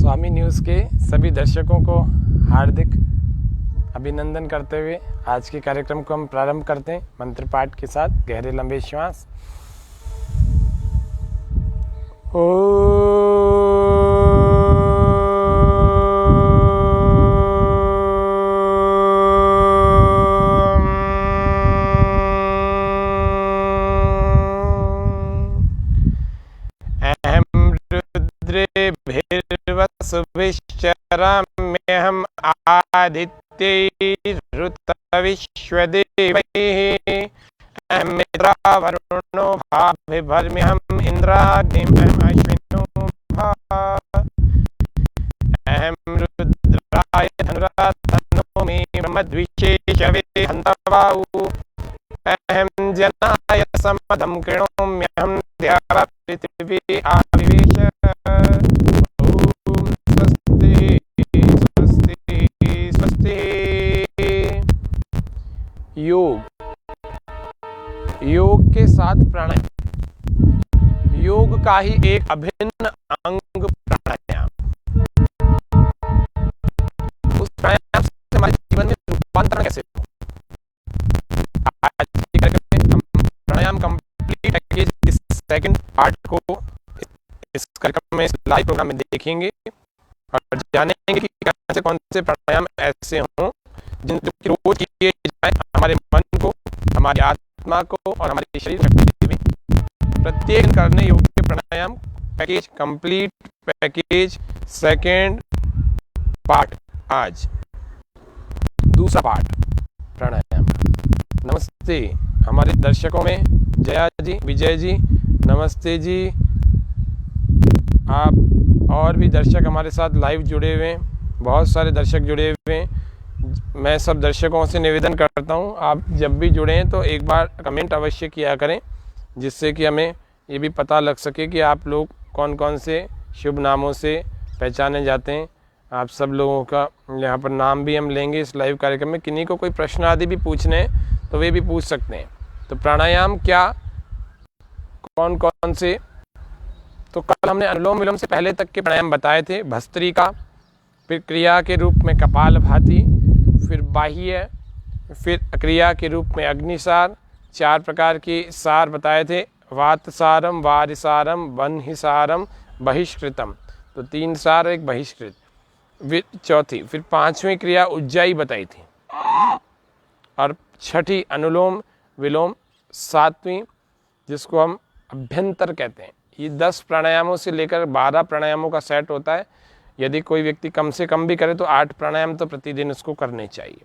स्वामी news के सभी दर्शकों को हार्दिक अभिनंदन करते हुए आज के कार्यक्रम को हम प्रारंभ करते हैं मंत्र पाठ के साथ। गहरे लंबे श्वास। रुद्रेभिर्वसुभिश्चराम्यहम् आदित्यैरुतविश्वदेवैः अहमिन्द्रावरुणो भाभिर्भर्म्यहम् इन्द्राग्निमहम् अश्विनो भा अहं रुद्राय धनुरातनोमि ब्रह्मद्विशेषवे हन्तवाउ अहं जनाय समदं कृणोम्यहं द्यावा पृथिवी आविवेश। योग के साथ प्राणायाम, योग का ही एक अभिन्न अंग प्राणायाम। उस प्राणायाम से हमारे जीवन में रूपांतरण कैसे हो। आज के कार्यक्रम में हम प्राणायाम कंप्लीट पैकेज इस सेकंड पार्ट को इस कार्यक्रम में, इस लाइव प्रोग्राम में देखेंगे और जानेंगे कि कौन से प्राणायाम ऐसे हों जिनको रोज किए जाए हमारे मन को, हमारी आत्मा को और हमारे शरीर शक्ति में प्रत्येक करने योग्य प्राणायाम package complete package second part. आज दूसरा पार्ट प्राणायाम। नमस्ते हमारे दर्शकों में जया जी, विजय जी, नमस्ते जी। आप और भी दर्शक हमारे साथ लाइव जुड़े हुए हैं, बहुत सारे दर्शक जुड़े हुए हैं। मैं सब दर्शकों से निवेदन करता हूं, आप जब भी जुड़ें तो एक बार कमेंट अवश्य किया करें, जिससे कि हमें ये भी पता लग सके कि आप लोग कौन कौन से शुभ नामों से पहचाने जाते हैं। आप सब लोगों का यहाँ पर नाम भी हम लेंगे इस लाइव कार्यक्रम में। किन्हीं को कोई प्रश्न आदि भी पूछने हैं तो वे भी पूछ सकते हैं। तो प्राणायाम क्या, कौन कौन से, तो कल हमने अनुलोम विलोम से पहले तक के प्राणायाम बताए थे। भस्त्रिका, फिर क्रिया के रूप में कपालभाति, फिर बाह्य, फिर क्रिया के रूप में अग्निसार, 4 प्रकार के सार बताए थे। वातसारम, वारिसारम, वह्निसारम, बहिष्कृतम। तो 3 सार, एक बहिष्कृत। फिर चौथी, फिर 5वीं क्रिया उज्जाई बताई थी और 6ठी अनुलोम विलोम, 7वीं जिसको हम अभ्यंतर कहते हैं। ये 10 प्राणायामों से लेकर 12 प्राणायामों का सेट होता है। यदि कोई व्यक्ति कम से कम भी करे तो 8 प्राणायाम तो प्रतिदिन उसको करने चाहिए।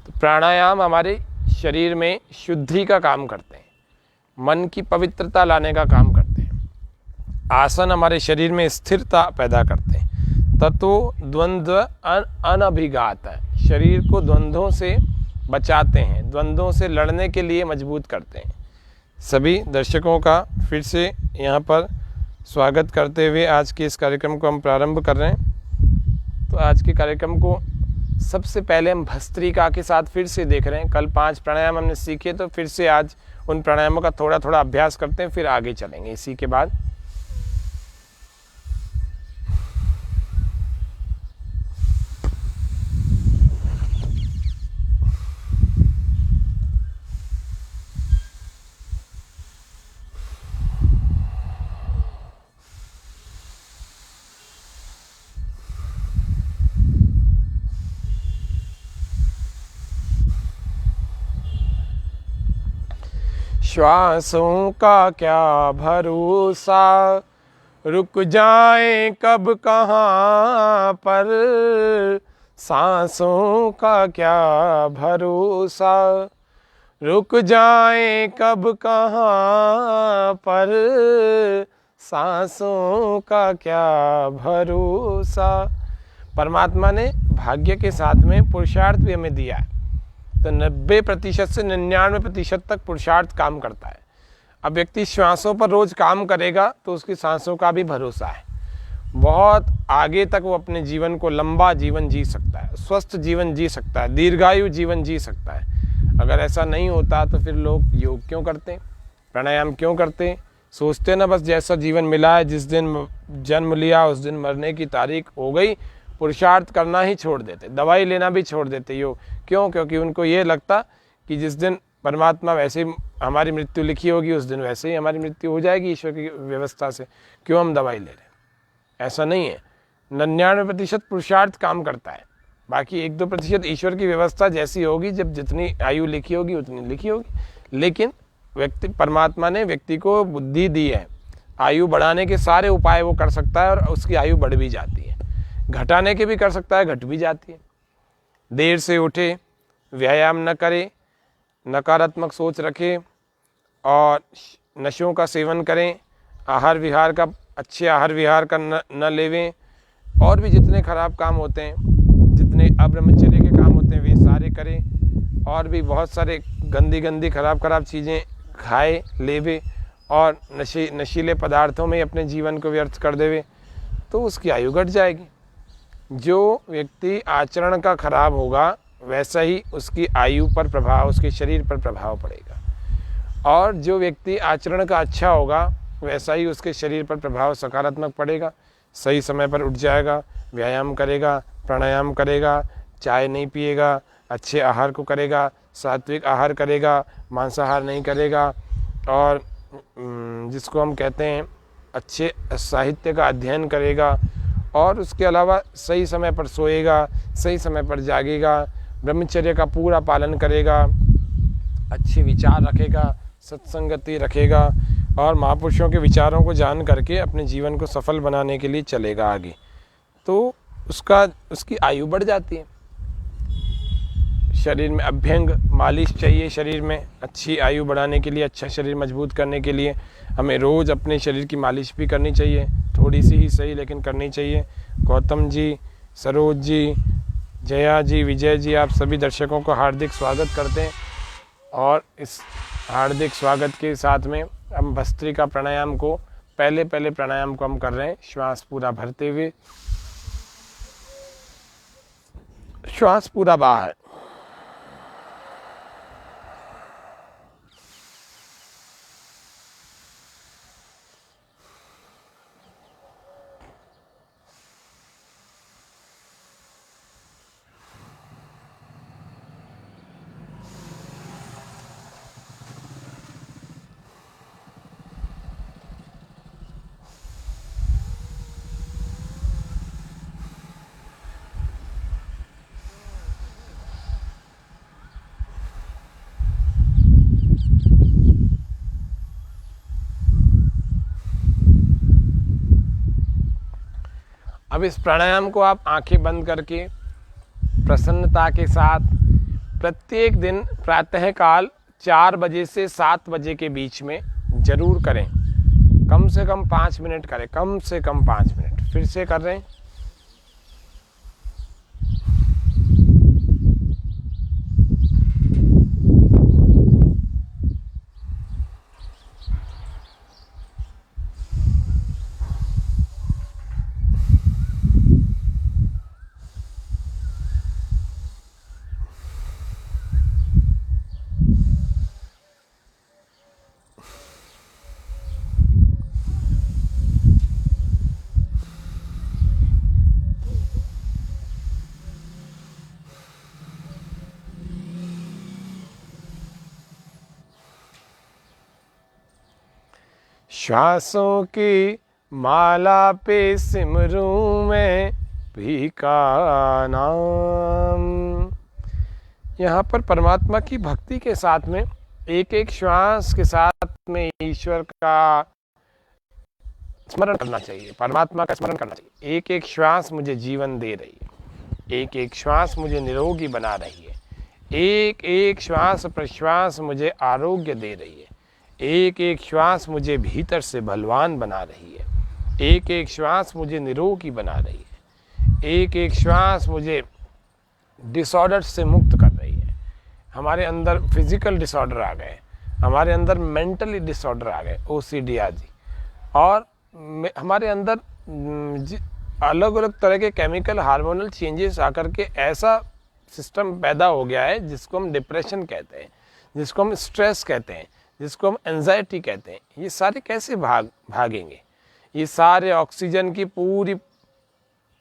तो प्राणायाम हमारे शरीर में शुद्धि का काम करते हैं, मन की पवित्रता लाने का काम करते हैं। आसन हमारे शरीर में स्थिरता पैदा करते हैं। ततो द्वंद्व अनभिघात है, शरीर को द्वंद्वों से बचाते हैं, द्वंद्वों से लड़ने के लिए मजबूत करते हैं। सभी दर्शकों का फिर से यहाँ पर स्वागत करते हुए आज के इस कार्यक्रम को हम प्रारंभ कर रहे हैं। तो आज के कार्यक्रम को सबसे पहले हम भस्त्रिका के साथ फिर से देख रहे हैं। कल 5 प्राणायाम हमने सीखे, तो फिर से आज उन प्राणायामों का थोड़ा थोड़ा अभ्यास करते हैं, फिर आगे चलेंगे इसी के बाद। श्वासों का क्या भरोसा, रुक जाए कब कहाँ पर। सांसों का क्या भरोसा, रुक जाए कब कहाँ पर। सांसों का क्या भरोसा। परमात्मा ने भाग्य के साथ में पुरुषार्थ भी हमें दिया है। तो 90% से 99% तक पुरुषार्थ काम करता है। अब व्यक्ति श्वासों पर रोज काम करेगा तो उसकी सांसों का भी भरोसा है। बहुत आगे तक वो अपने जीवन को लंबा जीवन जी सकता है, स्वस्थ जीवन जी सकता है, दीर्घायु जीवन जी सकता है। अगर ऐसा नहीं होता तो फिर लोग योग क्यों करते, प्राणायाम क्यों करते, सोचते ना बस जैसा जीवन मिला है, जिस दिन जन्म लिया उस दिन मरने की तारीख हो गई, पुरुषार्थ करना ही छोड़ देते, दवाई लेना भी छोड़ देते योग। क्यों? क्योंकि उनको ये लगता कि जिस दिन परमात्मा वैसे ही हमारी मृत्यु लिखी होगी उस दिन वैसे ही हमारी मृत्यु हो जाएगी ईश्वर की व्यवस्था से, क्यों हम दवाई ले रहे हैं। ऐसा नहीं है। 99% पुरुषार्थ काम करता है, बाकी 1-2% ईश्वर की व्यवस्था जैसी होगी, जब जितनी आयु लिखी होगी उतनी लिखी होगी। लेकिन परमात्मा ने व्यक्ति को बुद्धि दी है, आयु बढ़ाने के सारे उपाय वो कर सकता है और उसकी आयु बढ़ भी जाती है, घटाने के भी कर सकता है, घट भी जाती है। देर से उठे, व्यायाम न करे, नकारात्मक सोच रखे और नशों का सेवन करें, आहार विहार का अच्छे आहार विहार का न लेवें, और भी जितने खराब काम होते हैं, जितने अब्रह्मचर्य के काम होते हैं वे सारे करें, और भी बहुत सारे गंदी खराब चीज़ें खाए लेवे और नशीले पदार्थों में अपने जीवन को व्यर्थ कर देवे, तो उसकी आयु घट जाएगी। जो व्यक्ति आचरण का खराब होगा वैसा ही उसकी आयु पर प्रभाव, उसके शरीर पर प्रभाव पड़ेगा, और जो व्यक्ति आचरण का अच्छा होगा वैसा ही उसके शरीर पर प्रभाव सकारात्मक पड़ेगा। सही समय पर उठ जाएगा, व्यायाम करेगा, प्राणायाम करेगा, चाय नहीं पिएगा, अच्छे आहार को करेगा, सात्विक आहार करेगा, मांसाहार नहीं करेगा, और जिसको हम कहते हैं अच्छे साहित्य का अध्ययन करेगा, और उसके अलावा सही समय पर सोएगा, सही समय पर जागेगा, ब्रह्मचर्य का पूरा पालन करेगा, अच्छे विचार रखेगा, सत्संगति रखेगा, और महापुरुषों के विचारों को जान करके अपने जीवन को सफल बनाने के लिए चलेगा आगे, तो उसकी आयु बढ़ जाती है। शरीर में अभ्यंग मालिश चाहिए, शरीर में अच्छी आयु बढ़ाने के लिए, अच्छा शरीर मजबूत करने के लिए हमें रोज़ अपने शरीर की मालिश भी करनी चाहिए, थोड़ी सी ही सही लेकिन करनी चाहिए। गौतम जी, सरोज जी, जया जी, विजय जी, आप सभी दर्शकों को हार्दिक स्वागत करते हैं, और इस हार्दिक स्वागत के साथ में हम भस्त्रिका प्राणायाम को पहले प्राणायाम को हम कर रहे हैं। श्वास पूरा भरते हुए, श्वास पूरा बाहर, अब इस प्राणायाम को आप आंखें बंद करके प्रसन्नता के साथ प्रत्येक दिन प्रातःकाल 4 बजे से 7 बजे के बीच में जरूर करें। कम से कम 5 मिनट करें, कम से कम 5 मिनट। फिर से कर रहे हैं। श्वासों की माला पे सिमरूं मैं भी का नाम। यहाँ पर परमात्मा की भक्ति के साथ में एक एक श्वास के साथ में ईश्वर का स्मरण करना चाहिए, परमात्मा का स्मरण करना चाहिए। एक एक श्वास मुझे जीवन दे रही है, एक एक श्वास मुझे निरोगी बना रही है, एक एक श्वास प्रश्वास मुझे आरोग्य दे रही है, एक एक श्वास मुझे भीतर से बलवान बना रही है, एक एक श्वास मुझे निरोगी बना रही है, एक एक श्वास मुझे डिसऑर्डर से मुक्त कर रही है। हमारे अंदर फिजिकल डिसऑर्डर आ गए, हमारे अंदर मेंटली डिसऑर्डर आ गए, OCD आदि, और हमारे अंदर अलग अलग तरह के केमिकल हार्मोनल चेंजेस आकर के ऐसा सिस्टम पैदा हो गया है जिसको हम डिप्रेशन कहते हैं, जिसको हम स्ट्रेस कहते हैं, जिसको हम एंजाइटी कहते हैं, ये सारे कैसे भागेंगे? ये सारे ऑक्सीजन की पूरी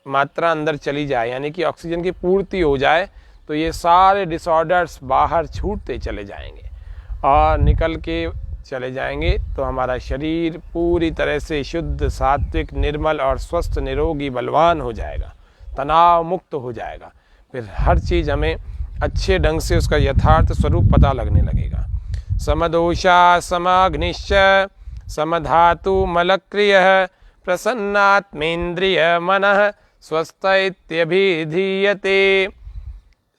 मात्रा अंदर चली जाए, यानी कि ऑक्सीजन की पूर्ति हो जाए, तो ये सारे डिसऑर्डर्स बाहर छूटते चले जाएंगे और निकल के चले जाएंगे। तो हमारा शरीर पूरी तरह से शुद्ध, सात्विक, निर्मल और स्वस्थ, निरोगी, बलवान हो जाएगा, तनाव मुक्त हो जाएगा। फिर हर चीज़ हमें अच्छे ढंग से उसका यथार्थ स्वरूप पता लगने लगेगा। समदोषा समाग्निश्च समधातु मलक्रिय प्रसन्नात्मेन्द्रिय मनः स्वस्थ इत्यभिधीयते।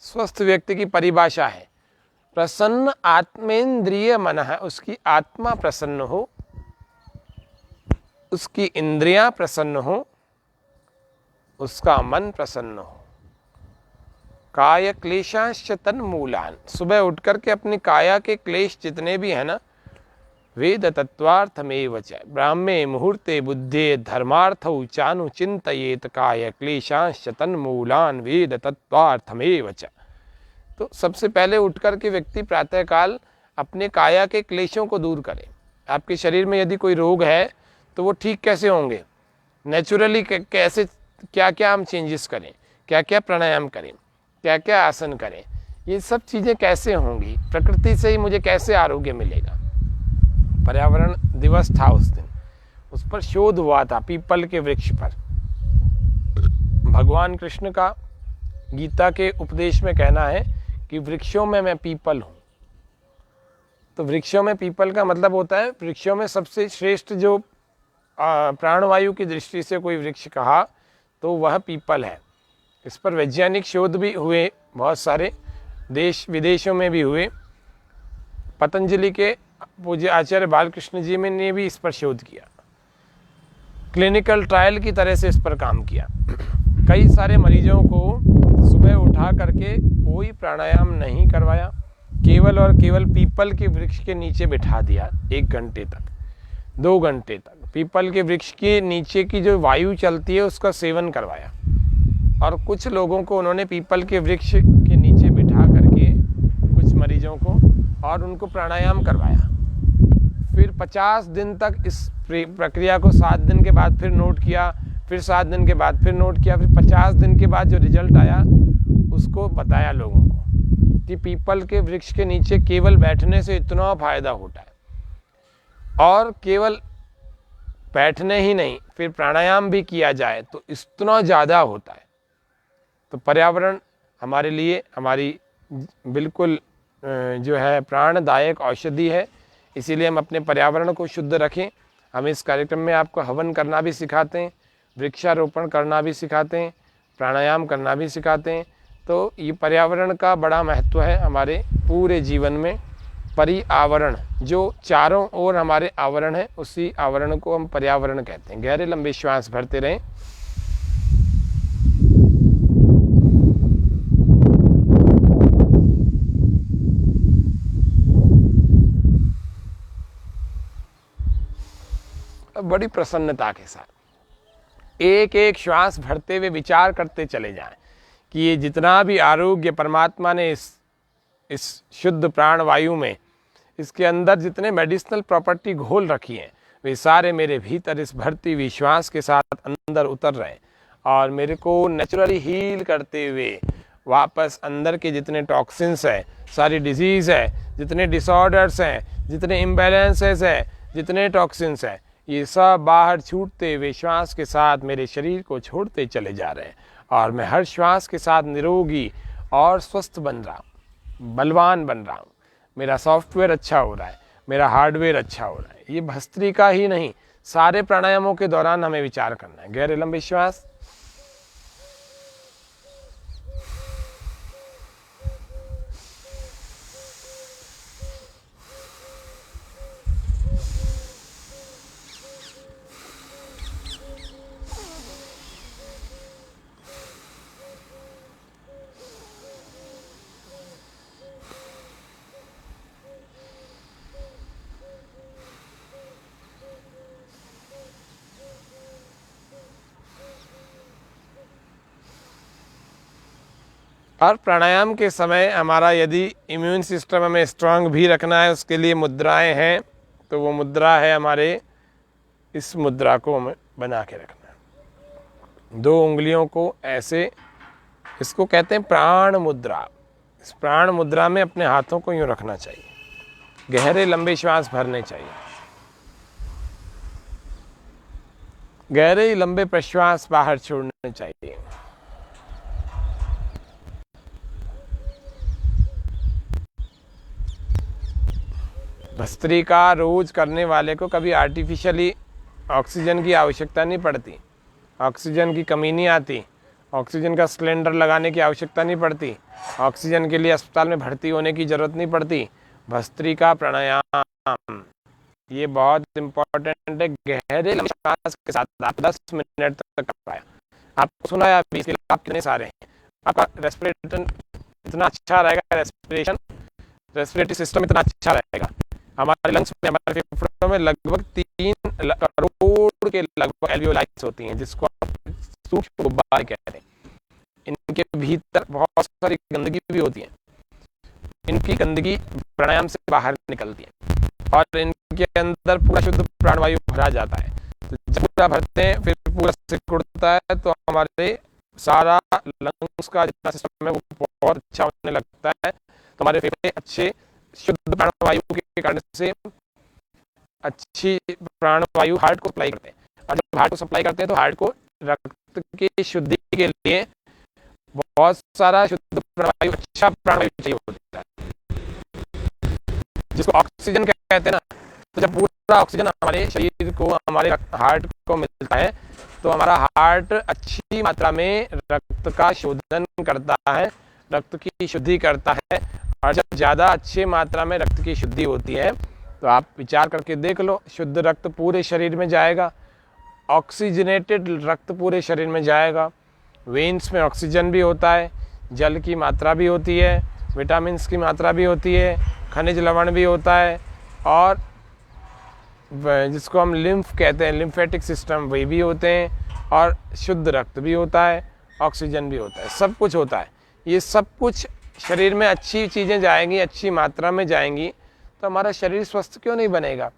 स्वस्थ व्यक्ति की परिभाषा है प्रसन्न आत्मेन्द्रिय मन है, उसकी आत्मा प्रसन्न हो, उसकी इंद्रियां प्रसन्न हो, उसका मन प्रसन्न हो। काय क्लेशांश्च तन्मूलान, सुबह उठ करके अपनी काया के क्लेश जितने भी है ना, वेद तत्वार्थमेव च ब्राह्मे मुहूर्ते बुद्धे धर्मार्थौ चानु चिंतयेत काय क्लेशांश्च तन्मूलान वेद तत्वार्थमेव च। तो सबसे पहले उठ कर के व्यक्ति प्रातःकाल अपने काया के क्लेशों को दूर करे। आपके शरीर में यदि कोई रोग है तो वो ठीक कैसे होंगे? नेचुरली कैसे, क्या क्या हम चेंजेस करें, क्या क्या प्राणायाम करें, क्या क्या आसन करें, ये सब चीज़ें कैसे होंगी? प्रकृति से ही मुझे कैसे आरोग्य मिलेगा? पर्यावरण दिवस था उस दिन, उस पर शोध हुआ था पीपल के वृक्ष पर। भगवान कृष्ण का गीता के उपदेश में कहना है कि वृक्षों में मैं पीपल हूँ। तो वृक्षों में पीपल का मतलब होता है वृक्षों में सबसे श्रेष्ठ जो प्राणवायु की दृष्टि से कोई वृक्ष कहा तो वह पीपल है। इस पर वैज्ञानिक शोध भी हुए, बहुत सारे देश विदेशों में भी हुए। पतंजलि के पूज्य आचार्य बालकृष्ण जी में ने भी इस पर शोध किया, क्लिनिकल ट्रायल की तरह से इस पर काम किया। कई सारे मरीजों को सुबह उठा करके कोई प्राणायाम नहीं करवाया, केवल और केवल पीपल के वृक्ष के नीचे बिठा दिया 1 घंटे तक, 2 घंटे तक पीपल के वृक्ष के नीचे की जो वायु चलती है उसका सेवन करवाया। और कुछ लोगों को उन्होंने पीपल के वृक्ष के नीचे बिठा करके, कुछ मरीजों को, और उनको प्राणायाम करवाया। फिर 50 दिन तक इस प्रक्रिया को 7 दिन के बाद फिर नोट किया, फिर 7 दिन के बाद फिर नोट किया, फिर 50 दिन के बाद जो रिजल्ट आया उसको बताया लोगों को कि पीपल के वृक्ष के नीचे केवल बैठने से इतना फायदा होता है। और केवल बैठने ही नहीं, फिर प्राणायाम भी किया जाए तो इतना ज़्यादा होता है। तो पर्यावरण हमारे लिए हमारी बिल्कुल जो है प्राणदायक औषधि है, इसीलिए हम अपने पर्यावरण को शुद्ध रखें। हम इस कार्यक्रम में आपको हवन करना भी सिखाते हैं, वृक्षारोपण करना भी सिखाते हैं, प्राणायाम करना भी सिखाते हैं। तो ये पर्यावरण का बड़ा महत्व है हमारे पूरे जीवन में। पर्यावरण जो चारों ओर हमारे आवरण है, उसी आवरण को हम पर्यावरण कहते हैं। गहरे लंबे श्वास भरते रहें। बड़ी प्रसन्नता के साथ एक एक श्वास भरते हुए विचार करते चले जाएं कि ये जितना भी आरोग्य परमात्मा ने इस शुद्ध प्राणवायु में, इसके अंदर जितने मेडिसिनल प्रॉपर्टी घोल रखी हैं, वे सारे मेरे भीतर इस भरती हुई श्वास के साथ अंदर उतर रहे हैं और मेरे को नेचुरली हील करते हुए वापस अंदर के जितने टॉक्सिन्स हैं, सारी डिजीज़ है, जितने डिसऑर्डर्स हैं, जितने इम्बैलेंसेस हैं, जितने टॉक्सिन्स हैं, ये सब बाहर छूटते हुए श्वास के साथ मेरे शरीर को छोड़ते चले जा रहे हैं। और मैं हर श्वास के साथ निरोगी और स्वस्थ बन रहा हूँ, बलवान बन रहा हूँ। मेरा सॉफ्टवेयर अच्छा हो रहा है, मेरा हार्डवेयर अच्छा हो रहा है। ये भस्त्रिका ही नहीं, सारे प्राणायामों के दौरान हमें विचार करना है। गहरे लंबे श्वास, और प्राणायाम के समय हमारा यदि इम्यून सिस्टम हमें स्ट्रांग भी रखना है, उसके लिए मुद्राएं हैं, तो वो मुद्रा है हमारे, इस मुद्रा को हमें बना के रखना है। 2 उंगलियों को ऐसे, इसको कहते हैं प्राण मुद्रा। इस प्राण मुद्रा में अपने हाथों को यूँ रखना चाहिए, गहरे लंबे श्वास भरने चाहिए, गहरे लंबे प्रश्वास बाहर छोड़ने चाहिए। भस्त्रिका रोज करने वाले को कभी आर्टिफिशियली ऑक्सीजन की आवश्यकता नहीं पड़ती, ऑक्सीजन की कमी नहीं आती, ऑक्सीजन का सिलेंडर लगाने की आवश्यकता नहीं पड़ती, ऑक्सीजन के लिए अस्पताल में भर्ती होने की ज़रूरत नहीं पड़ती। भस्त्रिका प्राणायाम ये बहुत इम्पोर्टेंट है। गहरे लंबे श्वास के साथ आप 10 मिनट तक कर पाए। आपको सुना है आप इसके लिए आप कितने सारे हैं, आपका रेस्पिरेशन इतना अच्छा रहेगा, रेस्पिरेटरी सिस्टम इतना अच्छा रहेगा। हमारे लंग्स में, हमारे फेफड़ों में लगभग 3 करोड़ के लगभग एल्वियोलाइज होती हैं, जिसको सूक्ष्म गुब्बारे कहते हैं। इनके भीतर बहुत सारी गंदगी भी होती है, इनकी गंदगी प्राणायाम से बाहर निकलती है और इनके अंदर पूरा शुद्ध प्राणवायु भरा जाता है। तो जब पूरा भरते हैं फिर पूरा सिकुड़ता है, तो हमारे सारा लंग्स का जितना सिस्टम है वो बहुत अच्छा होने लगता है। तो हमारे फेफड़े अच्छे शुद्ध प्राणवायु के कारण से अच्छी प्राणवायु हार्ट को सप्लाई करते हैं, और जब हार्ट को सप्लाई करते हैं तो हार्ट को रक्त की शुद्धि के लिए बहुत सारा शुद्ध प्राणवायु, अच्छा प्राणवायु चाहिए होता है, जिसको ऑक्सीजन कहते हैं ना। तो जब पूरा ऑक्सीजन हमारे शरीर को, हमारे हार्ट को मिलता है, तो हमारा हार्ट अच्छी मात्रा में रक्त का शोधन करता है, रक्त की शुद्धि करता है। और जब ज़्यादा अच्छे मात्रा में रक्त की शुद्धि होती है, तो आप विचार करके देख लो, शुद्ध रक्त पूरे शरीर में जाएगा, ऑक्सीजनेटेड रक्त पूरे शरीर में जाएगा। वेन्स में ऑक्सीजन भी होता है, जल की मात्रा भी होती है, विटामिन्स की मात्रा भी होती है, खनिज लवण भी होता है, और जिसको हम लिम्फ कहते हैं, लिम्फेटिक सिस्टम, वे भी होते हैं, और शुद्ध रक्त भी होता है, ऑक्सीजन भी होता है, सब कुछ होता है। ये सब कुछ शरीर में अच्छी चीज़ें जाएंगी, अच्छी मात्रा में जाएंगी, तो हमारा शरीर स्वस्थ क्यों नहीं बनेगा।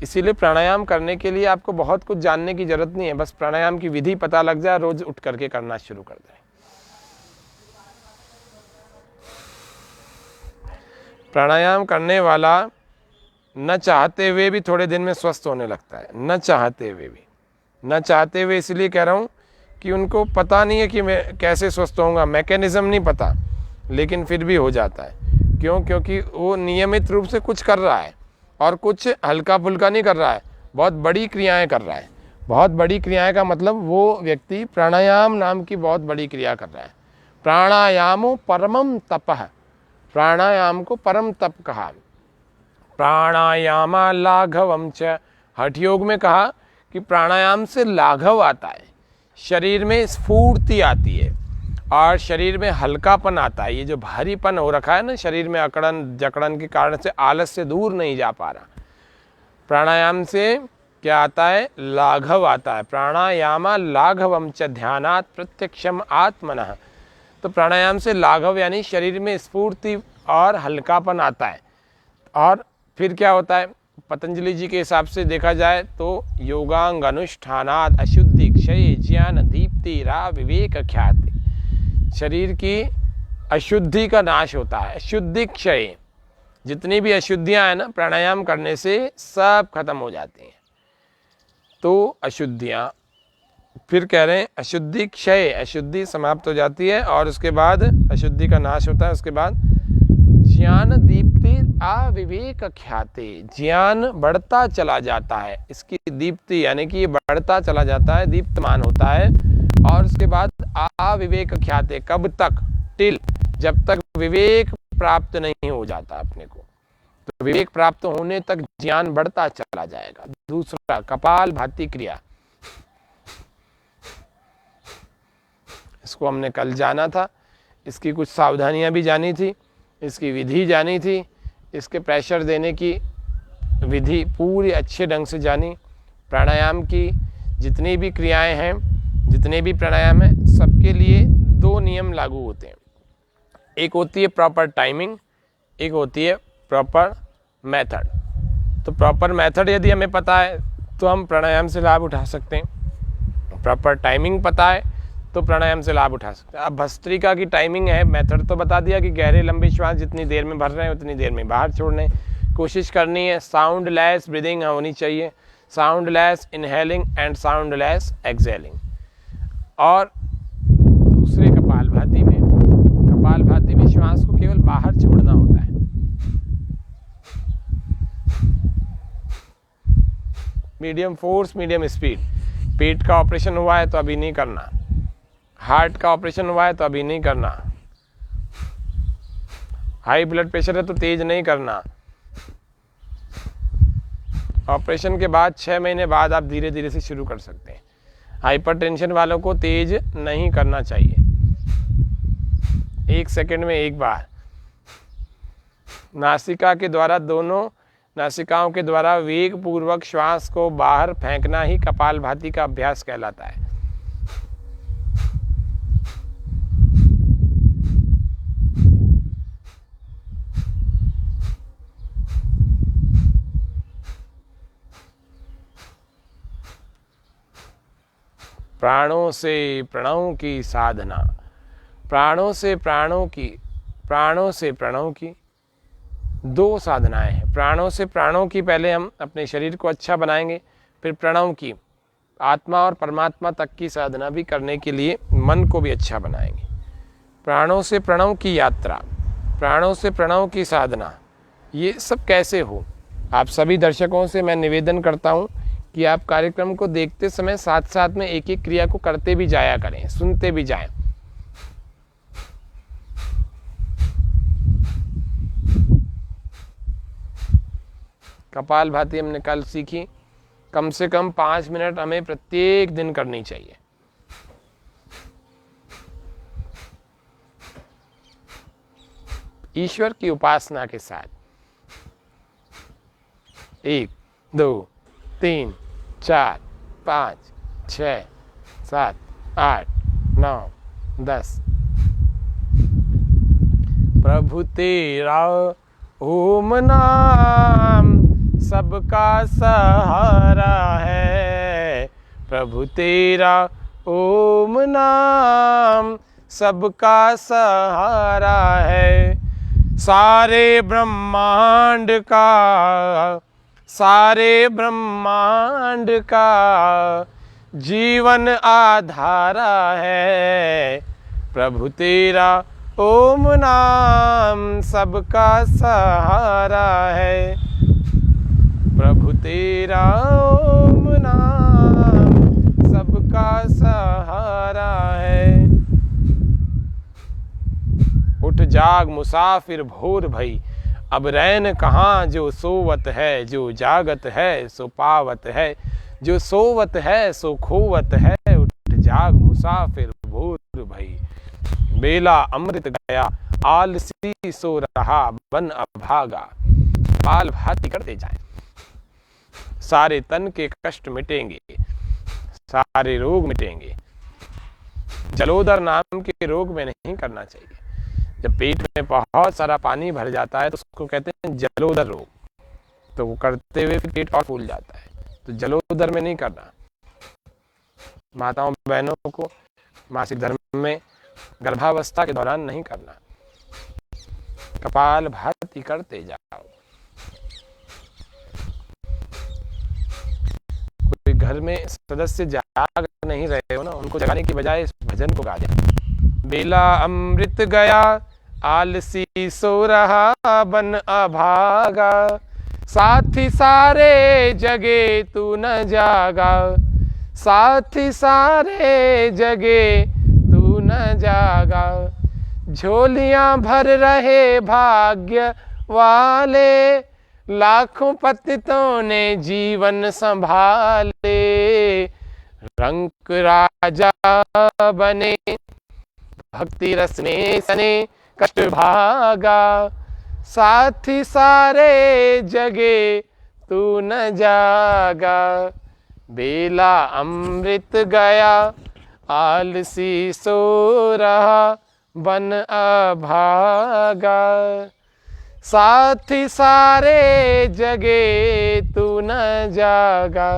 इसीलिए प्राणायाम करने के लिए आपको बहुत कुछ जानने की ज़रूरत नहीं है, बस प्राणायाम की विधि पता लग जाए, रोज़ उठ करके करना शुरू कर दें। प्राणायाम करने वाला न चाहते हुए भी थोड़े दिन में स्वस्थ होने लगता है, न चाहते हुए भी। न चाहते हुए इसलिए कह रहा हूँ कि उनको पता नहीं है कि मैं कैसे स्वस्थ होऊंगा, मैकेनिज्म नहीं पता, लेकिन फिर भी हो जाता है। क्यों? क्योंकि वो नियमित रूप से कुछ कर रहा है, और कुछ हल्का फुल्का नहीं कर रहा है, बहुत बड़ी क्रियाएं कर रहा है। बहुत बड़ी क्रियाएं का मतलब वो व्यक्ति प्राणायाम नाम की बहुत बड़ी क्रिया कर रहा है। प्राणायामो परमम तपः, प्राणायाम को परम तप कहा। प्राणायामा लाघवम च, हठ योग में कहा कि प्राणायाम से लाघव आता है, शरीर में स्फूर्ति आती है और शरीर में हल्कापन आता है। ये जो भारीपन हो रखा है ना शरीर में, अकड़न जकड़न के कारण से, आलस से दूर नहीं जा पा रहा, प्राणायाम से क्या आता है? लाघव आता है। प्राणायामा लाघवम च ध्यानात् प्रत्यक्षम आत्मनः। तो प्राणायाम से लाघव यानी शरीर में स्फूर्ति और हल्कापन आता है। और फिर क्या होता है? पतंजलि जी के हिसाब से देखा जाए तो योगांग अनुष्ठानात् अशुद्धि क्षय ज्ञान दीप्ति रा विवेक ख्याति, शरीर की अशुद्धि का नाश होता है। अशुद्धि क्षय, जितनी भी अशुद्धियां हैं ना, प्राणायाम करने से सब खत्म हो जाती हैं। तो अशुद्धियां, फिर कह रहे हैं अशुद्धि क्षय, अशुद्धि समाप्त हो जाती है और उसके बाद अशुद्धि का नाश होता है। उसके बाद ज्ञान दीप्ति अविवेक ख्याते, ज्ञान बढ़ता चला जाता है, इसकी दीप्ति यानी कि ये बढ़ता चला जाता है, दीप्तमान होता है। और उसके बाद अविवेक ख्याते, कब तक? टिल, जब तक विवेक प्राप्त नहीं हो जाता अपने को। तो विवेक प्राप्त होने तक ज्ञान बढ़ता चला जाएगा। दूसरा कपाल भाती क्रिया, इसको हमने कल जाना था, इसकी कुछ सावधानियां भी जानी थी, इसकी विधि जानी थी, इसके प्रेशर देने की विधि पूरी अच्छे ढंग से जानी। प्राणायाम की जितनी भी क्रियाएं हैं, जितने भी प्राणायाम हैं, सबके लिए 2 नियम लागू होते हैं। एक होती है प्रॉपर टाइमिंग, एक होती है प्रॉपर मेथड। तो प्रॉपर मेथड यदि हमें पता है तो हम प्राणायाम से लाभ उठा सकते हैं, प्रॉपर टाइमिंग पता है तो प्राणायाम से लाभ उठा सकते हैं। अब भस्त्रिका की टाइमिंग है, मेथड तो बता दिया कि गहरे लंबे श्वास जितनी देर में भर रहे हैं उतनी देर में बाहर छोड़ने कोशिश करनी है। साउंड लेस ब्रीदिंग होनी चाहिए, sound less inhaling and sound less exhaling. और दूसरे कपालभाति में श्वास को केवल बाहर छोड़ना होता है। Medium force medium speed. पेट का ऑपरेशन हुआ है तो अभी नहीं करना, हार्ट का ऑपरेशन हुआ है तो अभी नहीं करना, हाई ब्लड प्रेशर है तो तेज नहीं करना। ऑपरेशन के बाद 6 महीने बाद आप धीरे धीरे से शुरू कर सकते हैं। हाइपरटेंशन वालों को तेज नहीं करना चाहिए, 1 सेकंड में एक बार। नासिका के द्वारा, दोनों नासिकाओं के द्वारा वेग पूर्वक श्वास को बाहर फेंकना ही कपालभाति का अभ्यास कहलाता है। प्राणों से प्रणव की साधना, प्राणों से प्रणव की 2 साधनाएं हैं। प्राणों से प्राणों की पहले हम अपने शरीर को अच्छा बनाएंगे, फिर प्रणव की आत्मा और परमात्मा तक की साधना भी करने के लिए मन को भी अच्छा बनाएंगे। प्राणों से प्रणव की यात्रा, प्राणों से प्रणव की साधना, ये सब कैसे हो? आप सभी दर्शकों से मैं निवेदन करता हूँ कि आप कार्यक्रम को देखते समय साथ साथ में एक एक क्रिया को करते भी जाया करें, सुनते भी जाएं। कपालभाति हमने कल सीखी, कम से कम 5 मिनट हमें प्रत्येक दिन करनी चाहिए। ईश्वर की उपासना के साथ 1 2 3 4 5 6 7 8 9 10। प्रभु तेरा ओम नाम सबका सहारा है, प्रभु तेरा ओम नाम सबका सहारा है। सारे ब्रह्मांड का जीवन आधारा है, प्रभु तेरा ओम नाम सबका सहारा है, प्रभु तेरा ओम नाम सबका सहारा है। उठ जाग मुसाफिर भोर भई, अब रैन कहाँ जो सोवत है, जो जागत है सो पावत है, जो सोवत है सो खोवत है। उठ जाग मुसाफिर भोर भई, बेला अमृत गया आलसी सो रहा बन अभागा। कपालभाति करते जाएं, सारे तन के कष्ट मिटेंगे, सारे रोग मिटेंगे। जलोदर नाम के रोग में नहीं करना चाहिए। जब पेट में बहुत सारा पानी भर जाता है तो उसको कहते हैं जलोदर रोग, तो वो करते हुए फिर पेट और फूल जाता है, तो जलोदर में नहीं करना। माताओं बहनों को मासिक धर्म में गर्भावस्था के दौरान नहीं करना। कपालभाति करते जाओ। कोई घर में सदस्य जाग नहीं रहे हो ना, उनको जगाने की बजाय इस भजन को गा दे। बेला अमृत गया आलसी सो रहा बन अभागा, साथी सारे जगे तू न जागा, साथी सारे जगे तू न जागा। झोलियां भर रहे भाग्य वाले, लाखों पतितों ने जीवन संभाले। रंक राजा बने भक्ति रस में सने कष्ट भागा, साथी सारे जगे तू न जागा। बेला अमृत गया आलसी सो रहा बन अभागा, साथी सारे जगे तू न जागा।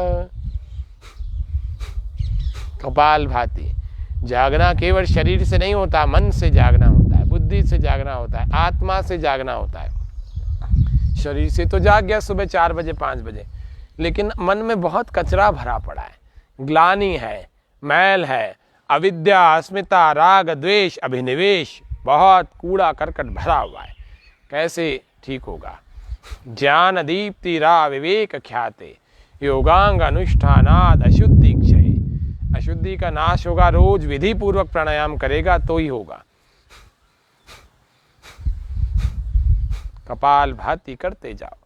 कपाल भाती, जागना केवल शरीर से नहीं होता, मन से जागना होता है, बुद्धि से जागना होता है, आत्मा से जागना होता है। शरीर से तो जाग गया सुबह 4 बजे 5 बजे, लेकिन मन में बहुत कचरा भरा पड़ा है, ग्लानि है, मैल है, अविद्या, अस्मिता, राग, द्वेष, अभिनिवेश, बहुत कूड़ा करकट भरा हुआ है। कैसे ठीक होगा? ज्ञान दीप्ति रा विवेक ख्याते, योगांग अनुष्ठानाद अशुद्धि क्षय। अशुद्धि का नाश होगा, रोज विधि पूर्वक प्राणायाम करेगा तो ही होगा। कपाल भाती करते जाओ।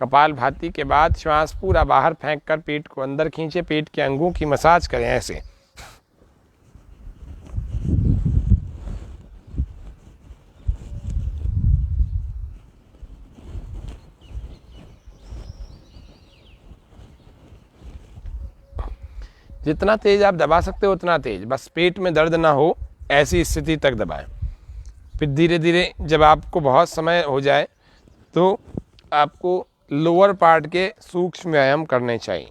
कपाल भाती के बाद श्वास पूरा बाहर फेंक कर पेट को अंदर खींचे, पेट के अंगों की मसाज करें ऐसे। जितना तेज आप दबा सकते हो उतना तेज, बस पेट में दर्द ना हो ऐसी स्थिति तक दबाएं। फिर धीरे धीरे जब आपको बहुत समय हो जाए तो आपको लोअर पार्ट के सूक्ष्म व्यायाम करने चाहिए।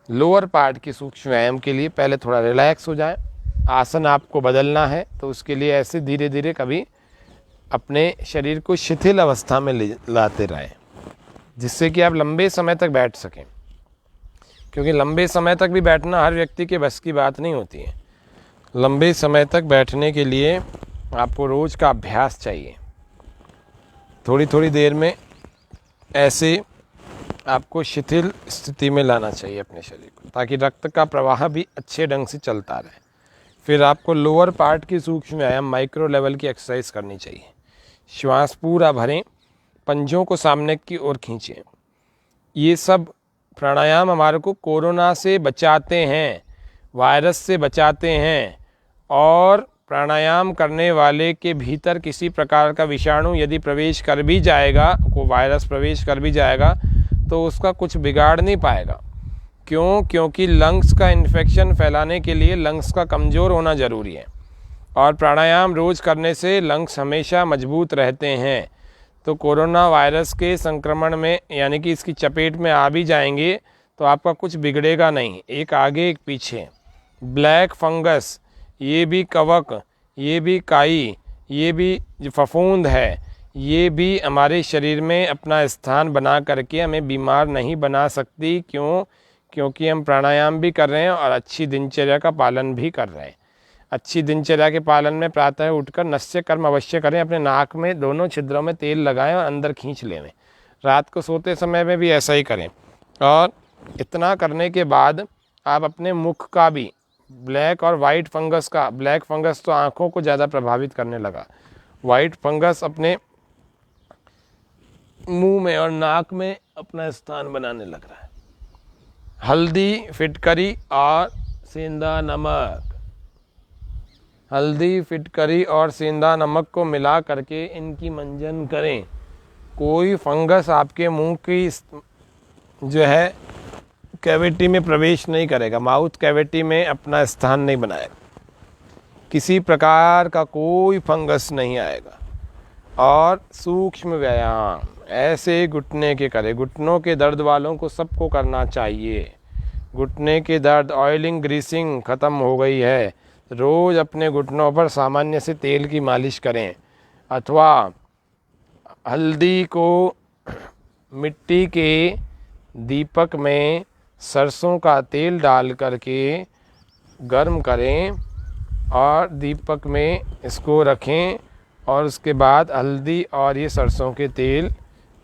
लोअर पार्ट के सूक्ष्म व्यायाम के लिए पहले थोड़ा रिलैक्स हो जाए। आसन आपको बदलना है तो उसके लिए ऐसे धीरे धीरे कभी अपने शरीर को शिथिल अवस्था में लाते रहें, जिससे कि आप लंबे समय तक बैठ सकें, क्योंकि लंबे समय तक भी बैठना हर व्यक्ति के बस की बात नहीं होती है। लंबे समय तक बैठने के लिए आपको रोज़ का अभ्यास चाहिए। थोड़ी थोड़ी देर में ऐसे आपको शिथिल स्थिति में लाना चाहिए अपने शरीर को, ताकि रक्त का प्रवाह भी अच्छे ढंग से चलता रहे। फिर आपको लोअर पार्ट की सूक्ष्म व्यायाम, माइक्रो लेवल की एक्सरसाइज करनी चाहिए। श्वास पूरा भरें, पंजों को सामने की ओर खींचें। ये सब प्राणायाम हमारे को कोरोना से बचाते हैं, वायरस से बचाते हैं, और प्राणायाम करने वाले के भीतर किसी प्रकार का विषाणु यदि प्रवेश कर भी जाएगा, को वायरस प्रवेश कर भी जाएगा, तो उसका कुछ बिगाड़ नहीं पाएगा। क्यों? क्योंकि लंग्स का इन्फेक्शन फैलाने के लिए लंग्स का कमज़ोर होना ज़रूरी है, और प्राणायाम रोज़ करने से लंग्स हमेशा मजबूत रहते हैं। तो कोरोना वायरस के संक्रमण में, यानी कि इसकी चपेट में आ भी जाएंगे तो आपका कुछ बिगड़ेगा नहीं, एक आगे एक पीछे। ब्लैक फंगस, ये भी कवक, ये भी काई, ये भी फफूंद है, ये भी हमारे शरीर में अपना स्थान बना करके हमें बीमार नहीं बना सकती। क्यों? क्योंकि हम प्राणायाम भी कर रहे हैं और अच्छी दिनचर्या का पालन भी कर रहे हैं। अच्छी दिनचर्या के पालन में प्रातः उठकर नस्य कर्म अवश्य करें। अपने नाक में दोनों छिद्रों में तेल लगाएं और अंदर खींच लें। रात को सोते समय में भी ऐसा ही करें। और इतना करने के बाद आप अपने मुख का भी, ब्लैक और वाइट फंगस का, ब्लैक फंगस तो आँखों को ज़्यादा प्रभावित करने लगा, वाइट फंगस अपने मुंह में और नाक में अपना स्थान बनाने लग रहा है। हल्दी, फिटकरी और सेंधा नमक, हल्दी, फिटकरी और सेंधा नमक को मिला करके इनकी मंजन करें। कोई फंगस आपके मुंह की जो है कैविटी में प्रवेश नहीं करेगा, माउथ कैविटी में अपना स्थान नहीं बनाएगा, किसी प्रकार का कोई फंगस नहीं आएगा। और सूक्ष्म व्यायाम ऐसे घुटने के करें। घुटनों के दर्द वालों को सबको करना चाहिए। घुटने के दर्द, ऑयलिंग, ग्रीसिंग ख़त्म हो गई है। रोज़ अपने घुटनों पर सामान्य से तेल की मालिश करें, अथवा हल्दी को मिट्टी के दीपक में सरसों का तेल डाल करके गर्म करें और दीपक में इसको रखें, और उसके बाद हल्दी और ये सरसों के तेल,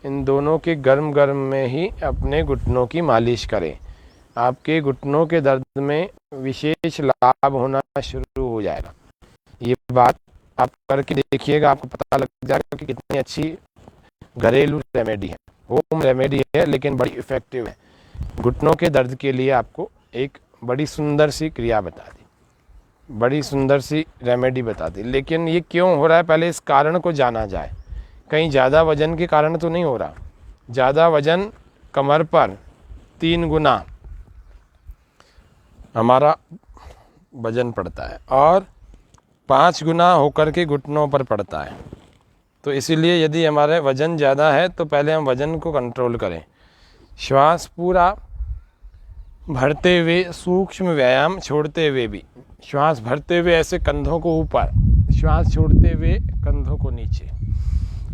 इन दोनों के गर्म गर्म में ही अपने घुटनों की मालिश करें। आपके घुटनों के दर्द में विशेष लाभ होना शुरू हो जाएगा। ये बात आप करके देखिएगा, आपको पता लग जाएगा कि कितनी अच्छी घरेलू रेमेडी है, होम रेमेडी है, लेकिन बड़ी इफ़ेक्टिव है। घुटनों के दर्द के लिए आपको एक बड़ी सुंदर सी क्रिया बता दी, बड़ी सुंदर सी रेमेडी बता दी। लेकिन ये क्यों हो रहा है, पहले इस कारण को जाना जाए। कहीं ज़्यादा वजन के कारण तो नहीं हो रहा। ज़्यादा वजन कमर पर 3 गुना हमारा वजन पड़ता है, और 5 गुना होकर के घुटनों पर पड़ता है। तो इसीलिए यदि हमारे वज़न ज़्यादा है तो पहले हम वज़न को कंट्रोल करें। श्वास पूरा भरते हुए सूक्ष्म व्यायाम, छोड़ते हुए भी। श्वास भरते हुए ऐसे कंधों को ऊपर, श्वास छोड़ते हुए कंधों को नीचे।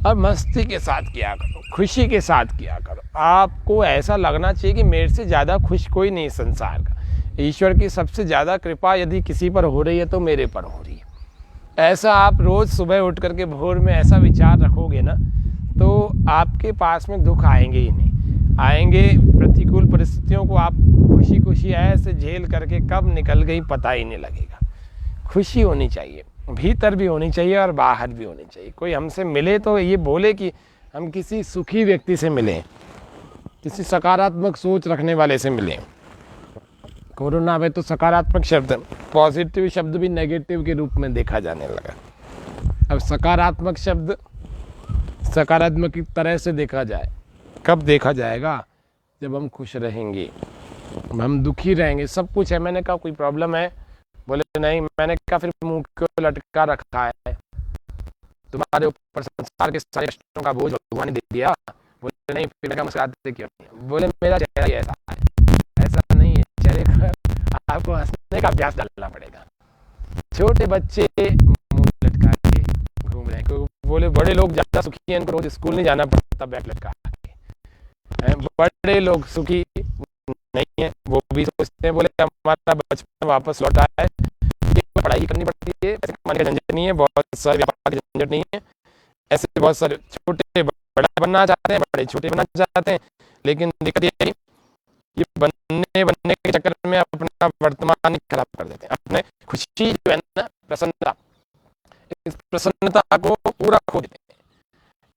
अब मस्ती के साथ किया करो, खुशी के साथ किया करो। आपको ऐसा लगना चाहिए कि मेरे से ज़्यादा खुश कोई नहीं संसार का। ईश्वर की सबसे ज़्यादा कृपा यदि किसी पर हो रही है तो मेरे पर हो रही है। ऐसा आप रोज़ सुबह उठ करके भोर में ऐसा विचार रखोगे ना, तो आपके पास में दुख आएंगे ही नहीं। आएंगे प्रतिकूल परिस्थितियों को आप खुशी खुशी ऐसे झेल करके कब निकल गई पता ही नहीं लगेगा। खुशी होनी चाहिए, भीतर भी होनी चाहिए और बाहर भी होनी चाहिए। कोई हमसे मिले तो ये बोले कि हम किसी सुखी व्यक्ति से मिलें, किसी सकारात्मक सोच रखने वाले से मिलें। कोरोना में तो सकारात्मक शब्द, पॉजिटिव शब्द भी नेगेटिव के रूप में देखा जाने लगा। अब सकारात्मक शब्द सकारात्मक की तरह से देखा जाए, कब देखा जाएगा? जब हम खुश रहेंगे। हम दुखी रहेंगे, सब कुछ है, मैंने कहा कोई प्रॉब्लम है? बोले नहीं। मैंने कहा फिर मुंह को लटका रखा है, तुम्हारे ऊपर संसार के सारे कष्टों का बोझ भगवान ने दे दिया। बोले नहीं। फिर मैं मुस्कुराते क्यों? बोले मेरा चेहरा ही ऐसा है। ऐसा नहीं है, चेहरे पर आपको हंसने का अभ्यास डालना पड़ेगा। छोटे बच्चे मुंह लटका के घूम रहे हैं। बोले बड़े लोग ज्यादा सुखी हैं, इनको रोज स्कूल नहीं जाना पड़ता बैग लटका के। बड़े लोग सुखी नहीं है, वो भी सोचते हैं बोले हमारा बचपन वापस लौटा है, पढ़ाई करनी पड़ती है, ऐसे कमाने का झंझट नहीं है, बहुत सारे व्यापार का झंझट नहीं है। ऐसे बहुत सारे छोटे बड़ा बनना चाहते हैं, बड़े छोटे बनना चाहते हैं। लेकिन दिक्कत ये है, ये बनने के चक्कर में अपना वर्तमान खराब कर देते हैं। अपने खुशी जो है ना, प्रसन्नता, इस प्रसन्नता को पूरा खो देते हैं।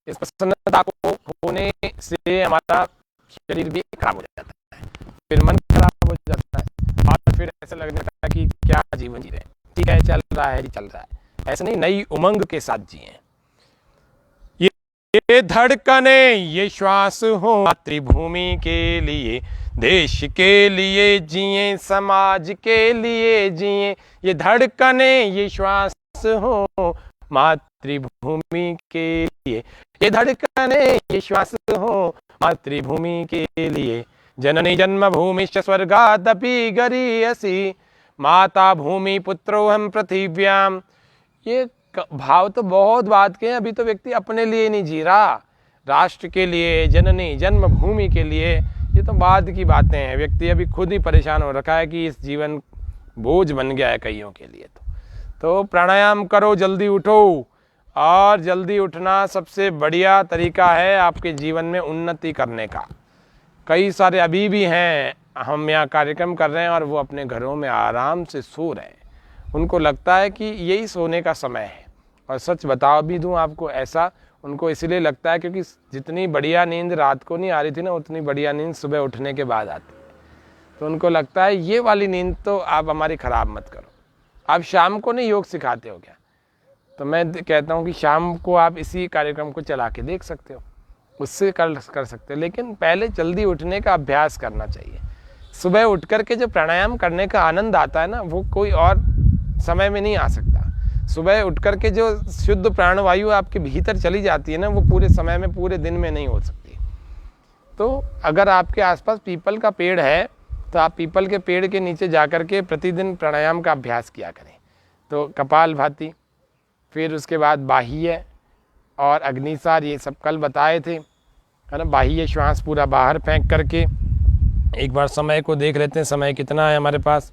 इस प्रसन्नता को खोने से हमारा शरीर भी खराब हो जाता है, फिर मन खराब हो जाता है और फिर ऐसा लगने लगता है कि क्या जीवन जी रहे हैं, ठीक है चल रहा है, चल रहा है। ऐसा नहीं, नई उमंग के साथ जिए। ये धड़कने, ये श्वास हो मातृभूमि के लिए, देश के लिए जिए, समाज के लिए जिए। ये धड़कने, ये श्वास हो मातृभूमि के लिए, ये धड़कने, ये श्वास हो मातृभूमि के लिए। जननी जन्मभूमिश्च स्वर्गादपि गरीयसी, माता भूमि पुत्रो हम पृथिव्याम। ये भाव तो बहुत बात के हैं, अभी तो व्यक्ति अपने लिए नहीं जी रहा, राष्ट्र के लिए, जननी जन्मभूमि के लिए, ये तो बाद की बातें हैं। व्यक्ति अभी खुद ही परेशान हो रखा है कि इस जीवन बोझ बन गया है कईयों के लिए। तो प्राणायाम करो, जल्दी उठो। और जल्दी उठना सबसे बढ़िया तरीका है आपके जीवन में उन्नति करने का। कई सारे अभी भी हैं, हम यहाँ कार्यक्रम कर रहे हैं और वो अपने घरों में आराम से सो रहे हैं। उनको लगता है कि यही सोने का समय है। और सच बता भी दूं आपको, ऐसा उनको इसलिए लगता है क्योंकि जितनी बढ़िया नींद रात को नहीं आ रही थी ना, उतनी बढ़िया नींद सुबह उठने के बाद आती है। तो उनको लगता है ये वाली नींद तो आप हमारी ख़राब मत करो। आप शाम को नहीं योग सिखाते हो क्या? तो मैं कहता हूँ कि शाम को आप इसी कार्यक्रम को चला के देख सकते हो, उससे कर सकते हो। लेकिन पहले जल्दी उठने का अभ्यास करना चाहिए। सुबह उठ करके जो प्राणायाम करने का आनंद आता है ना, वो कोई और समय में नहीं आ सकता। सुबह उठ करके जो शुद्ध प्राणवायु आपके भीतर चली जाती है ना, वो पूरे समय में, पूरे दिन में नहीं हो सकती। तो अगर आपके आसपास पीपल का पेड़ है तो आप पीपल के पेड़ के नीचे जा कर के प्रतिदिन प्राणायाम का अभ्यास किया करें। तो कपालभाति, फिर उसके बाद बाह्य और अग्निसार, ये सब कल बताए थे, है ना। बाह्य श्वास पूरा बाहर फेंक करके एक बार समय को देख लेते हैं, समय कितना है हमारे पास।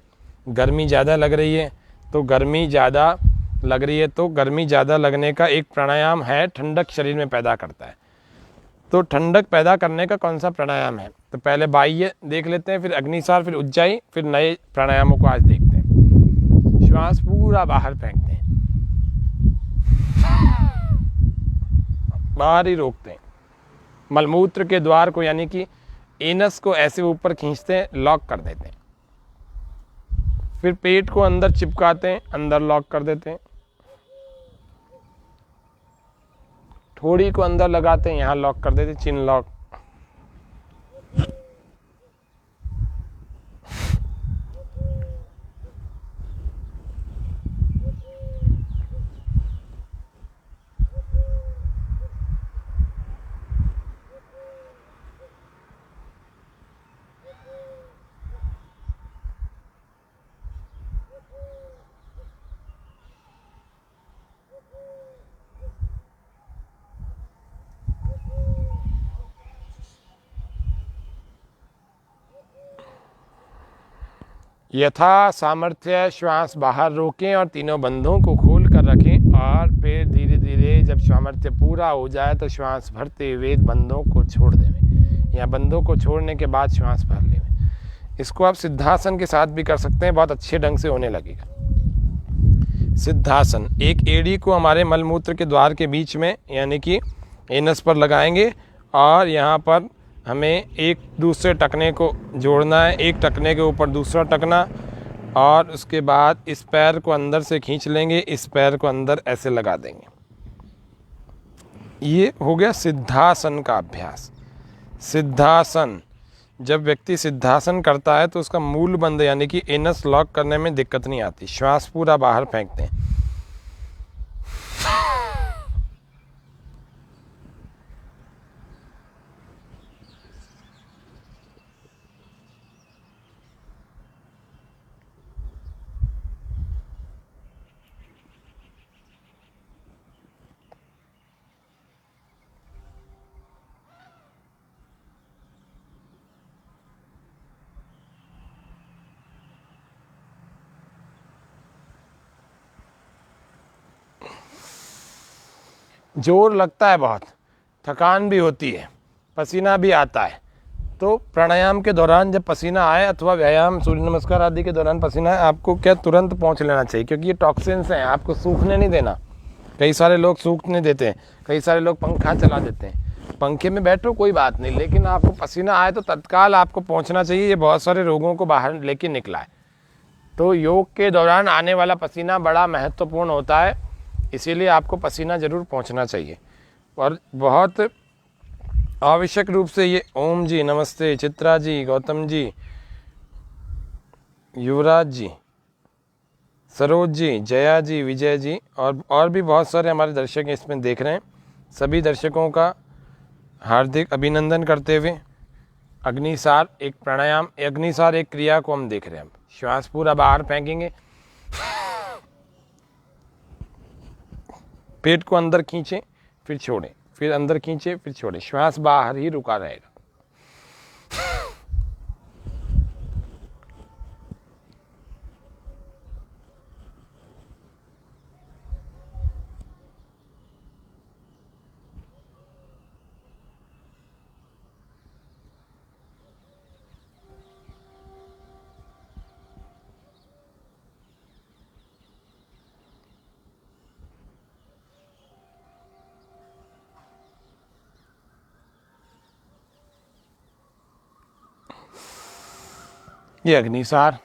गर्मी ज़्यादा लग रही है तो गर्मी ज़्यादा लग रही है तो गर्मी ज़्यादा लगने का एक प्राणायाम है, ठंडक शरीर में पैदा करता है। तो ठंडक पैदा करने का कौन सा प्राणायाम है? तो पहले बाह्य देख लेते हैं, फिर अग्निसार, फिर उज्जाई, फिर नए प्राणायामों को आज देखते हैं। श्वास पूरा बाहर फेंकते हैं, बाहर ही रोकते हैं। मलमूत्र के द्वार को, यानी कि एनस को ऐसे ऊपर खींचते हैं, लॉक कर देते हैं। फिर पेट को अंदर चिपकाते हैं, अंदर लॉक कर देते हैं। ठोड़ी को अंदर लगाते हैं, यहाँ लॉक कर देते हैं, चिन लॉक। यथा सामर्थ्य श्वास बाहर रोकें और तीनों बंधों को खोल कर रखें और फिर धीरे धीरे जब सामर्थ्य पूरा हो जाए तो श्वास भरते हुए बंधों को छोड़ दें, या बंधों को छोड़ने के बाद श्वास भर लें। इसको आप सिद्धासन के साथ भी कर सकते हैं, बहुत अच्छे ढंग से होने लगेगा। सिद्धासन, एक एड़ी को हमारे मलमूत्र के द्वार के बीच में यानी कि एनस पर लगाएंगे और यहाँ पर हमें एक दूसरे टकने को जोड़ना है, एक टकने के ऊपर दूसरा टकना, और उसके बाद इस पैर को अंदर से खींच लेंगे, इस पैर को अंदर ऐसे लगा देंगे। ये हो गया सिद्धासन का अभ्यास। सिद्धासन, जब व्यक्ति सिद्धासन करता है तो उसका मूल बंध यानी कि एनस लॉक करने में दिक्कत नहीं आती, श्वास पूरा बाहर फेंकते हैं। जोर लगता है, बहुत थकान भी होती है, पसीना भी आता है, तो प्राणायाम के दौरान जब पसीना आए अथवा व्यायाम सूर्य नमस्कार आदि के दौरान पसीना आए, आपको क्या तुरंत पहुंच लेना चाहिए, क्योंकि ये टॉक्सिन्स हैं, आपको सूखने नहीं देना। कई सारे लोग सूखने देते हैं, कई सारे लोग पंखा चला देते हैं, पंखे में बैठो कोई बात नहीं, लेकिन आपको पसीना आए तो तत्काल आपको पहुँचना चाहिए। ये बहुत सारे रोगों को बाहर लेके निकला है। तो योग के दौरान आने वाला पसीना बड़ा महत्वपूर्ण होता है, इसीलिए आपको पसीना ज़रूर पहुंचना चाहिए। और बहुत आवश्यक रूप से ये ओम जी, नमस्ते चित्रा जी, गौतम जी, युवराज जी, सरोज जी, जया जी, विजय जी और भी बहुत सारे हमारे दर्शक इसमें देख रहे हैं। सभी दर्शकों का हार्दिक अभिनंदन करते हुए अग्निसार एक प्राणायाम, अग्निसार एक क्रिया को हम देख रहे हैं। श्वास पूरा बाहर फेंकेंगे, पेट को अंदर खींचें फिर छोड़ें, फिर अंदर खींचें फिर छोड़ें, श्वास बाहर ही रुका रहेगा। ये अग्निसार,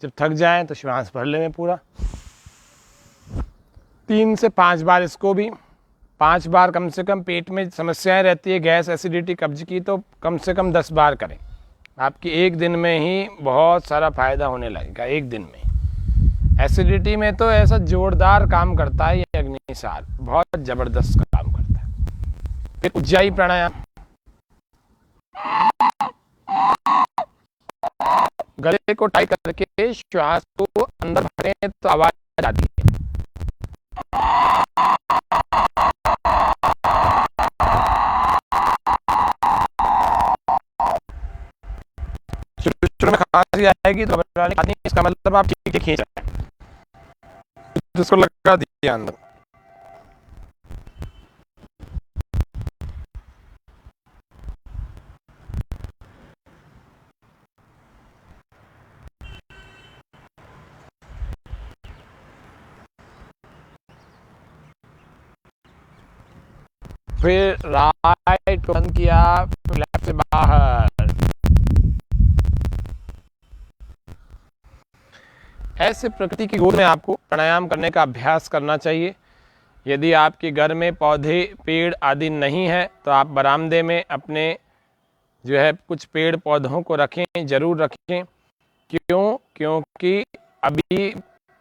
जब थक जाएं तो श्वास भर लें पूरा। 3 से 5 बार, इसको भी 5 बार कम से कम। पेट में समस्याएं रहती है, गैस, एसिडिटी, कब्ज की, तो कम से कम 10 बार करें। आपकी एक दिन में ही बहुत सारा फायदा होने लगेगा। एक दिन में एसिडिटी में तो ऐसा जोरदार काम करता है ये अग्निसार, बहुत जबरदस्त काम करता है। फिर उज्जाई प्राणायाम, गले को टाइट करके श्वास को अंदर भरें तो आवाज आती है। शुरू में खांसी आएगी तो घबराने की बात नहीं, इसका मतलब आप ठीक ठीक खींच रहे हैं, जिसको लगा दिया अंदर। फिर राइट को बंद किया, फिर लेफ्ट से बाहर। ऐसे प्रकृति की गोद में आपको प्राणायाम करने का अभ्यास करना चाहिए। यदि आपके घर में पौधे, पेड़ आदि नहीं है तो आप बरामदे में अपने जो है कुछ पेड़ पौधों को रखें, जरूर रखें। क्यों? क्योंकि अभी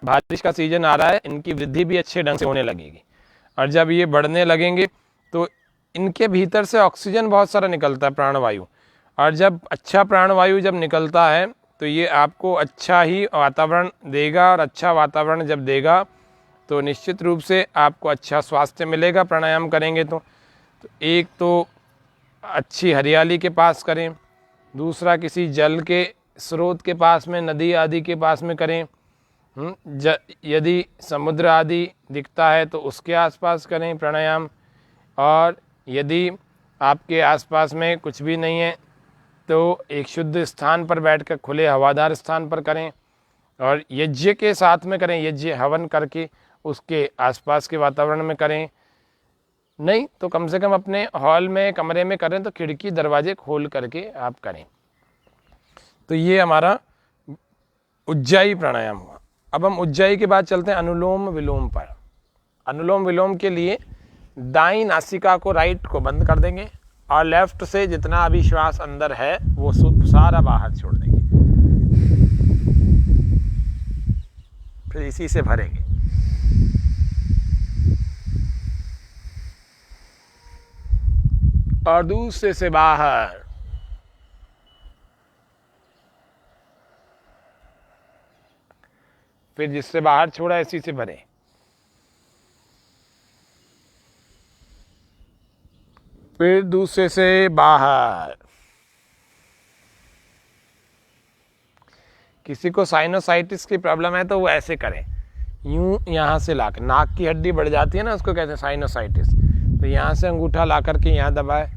बारिश का सीजन आ रहा है, इनकी वृद्धि भी अच्छे ढंग से होने लगेगी, और जब ये बढ़ने लगेंगे तो इनके भीतर से ऑक्सीजन बहुत सारा निकलता है, प्राणवायु, और जब अच्छा प्राणवायु जब निकलता है तो ये आपको अच्छा ही वातावरण देगा, और अच्छा वातावरण जब देगा तो निश्चित रूप से आपको अच्छा स्वास्थ्य मिलेगा। प्राणायाम करेंगे तो एक तो अच्छी हरियाली के पास करें, दूसरा किसी जल के स्रोत के पास में, नदी आदि के पास में करें। यदि समुद्र आदि दिखता है तो उसके आसपास करें प्राणायाम। और यदि आपके आसपास में कुछ भी नहीं है तो एक शुद्ध स्थान पर बैठकर, खुले हवादार स्थान पर करें। और यज्ञ के साथ में करें, यज्ञ हवन करके उसके आसपास के वातावरण में करें। नहीं तो कम से कम अपने हॉल में, कमरे में करें, तो खिड़की दरवाजे खोल करके आप करें। तो ये हमारा उज्जाई प्राणायाम हुआ। अब हम उज्जाई के बाद चलते हैं अनुलोम विलोम पर। अनुलोम विलोम के लिए दाईं नासिका को, राइट को बंद कर देंगे और लेफ्ट से जितना अभी श्वास अंदर है वो सारा बाहर छोड़ देंगे। फिर इसी से भरेंगे। और दूसरे से बाहर। फिर जिससे बाहर छोड़ा इसी से भरें। फिर दूसरे से बाहर। किसी को साइनोसाइटिस की प्रॉब्लम है तो वो ऐसे करें, यूं यहां से लाकर, नाक की हड्डी बढ़ जाती है ना, उसको कहते हैं साइनोसाइटिस। तो यहां से अंगूठा ला करके यहां दबाए,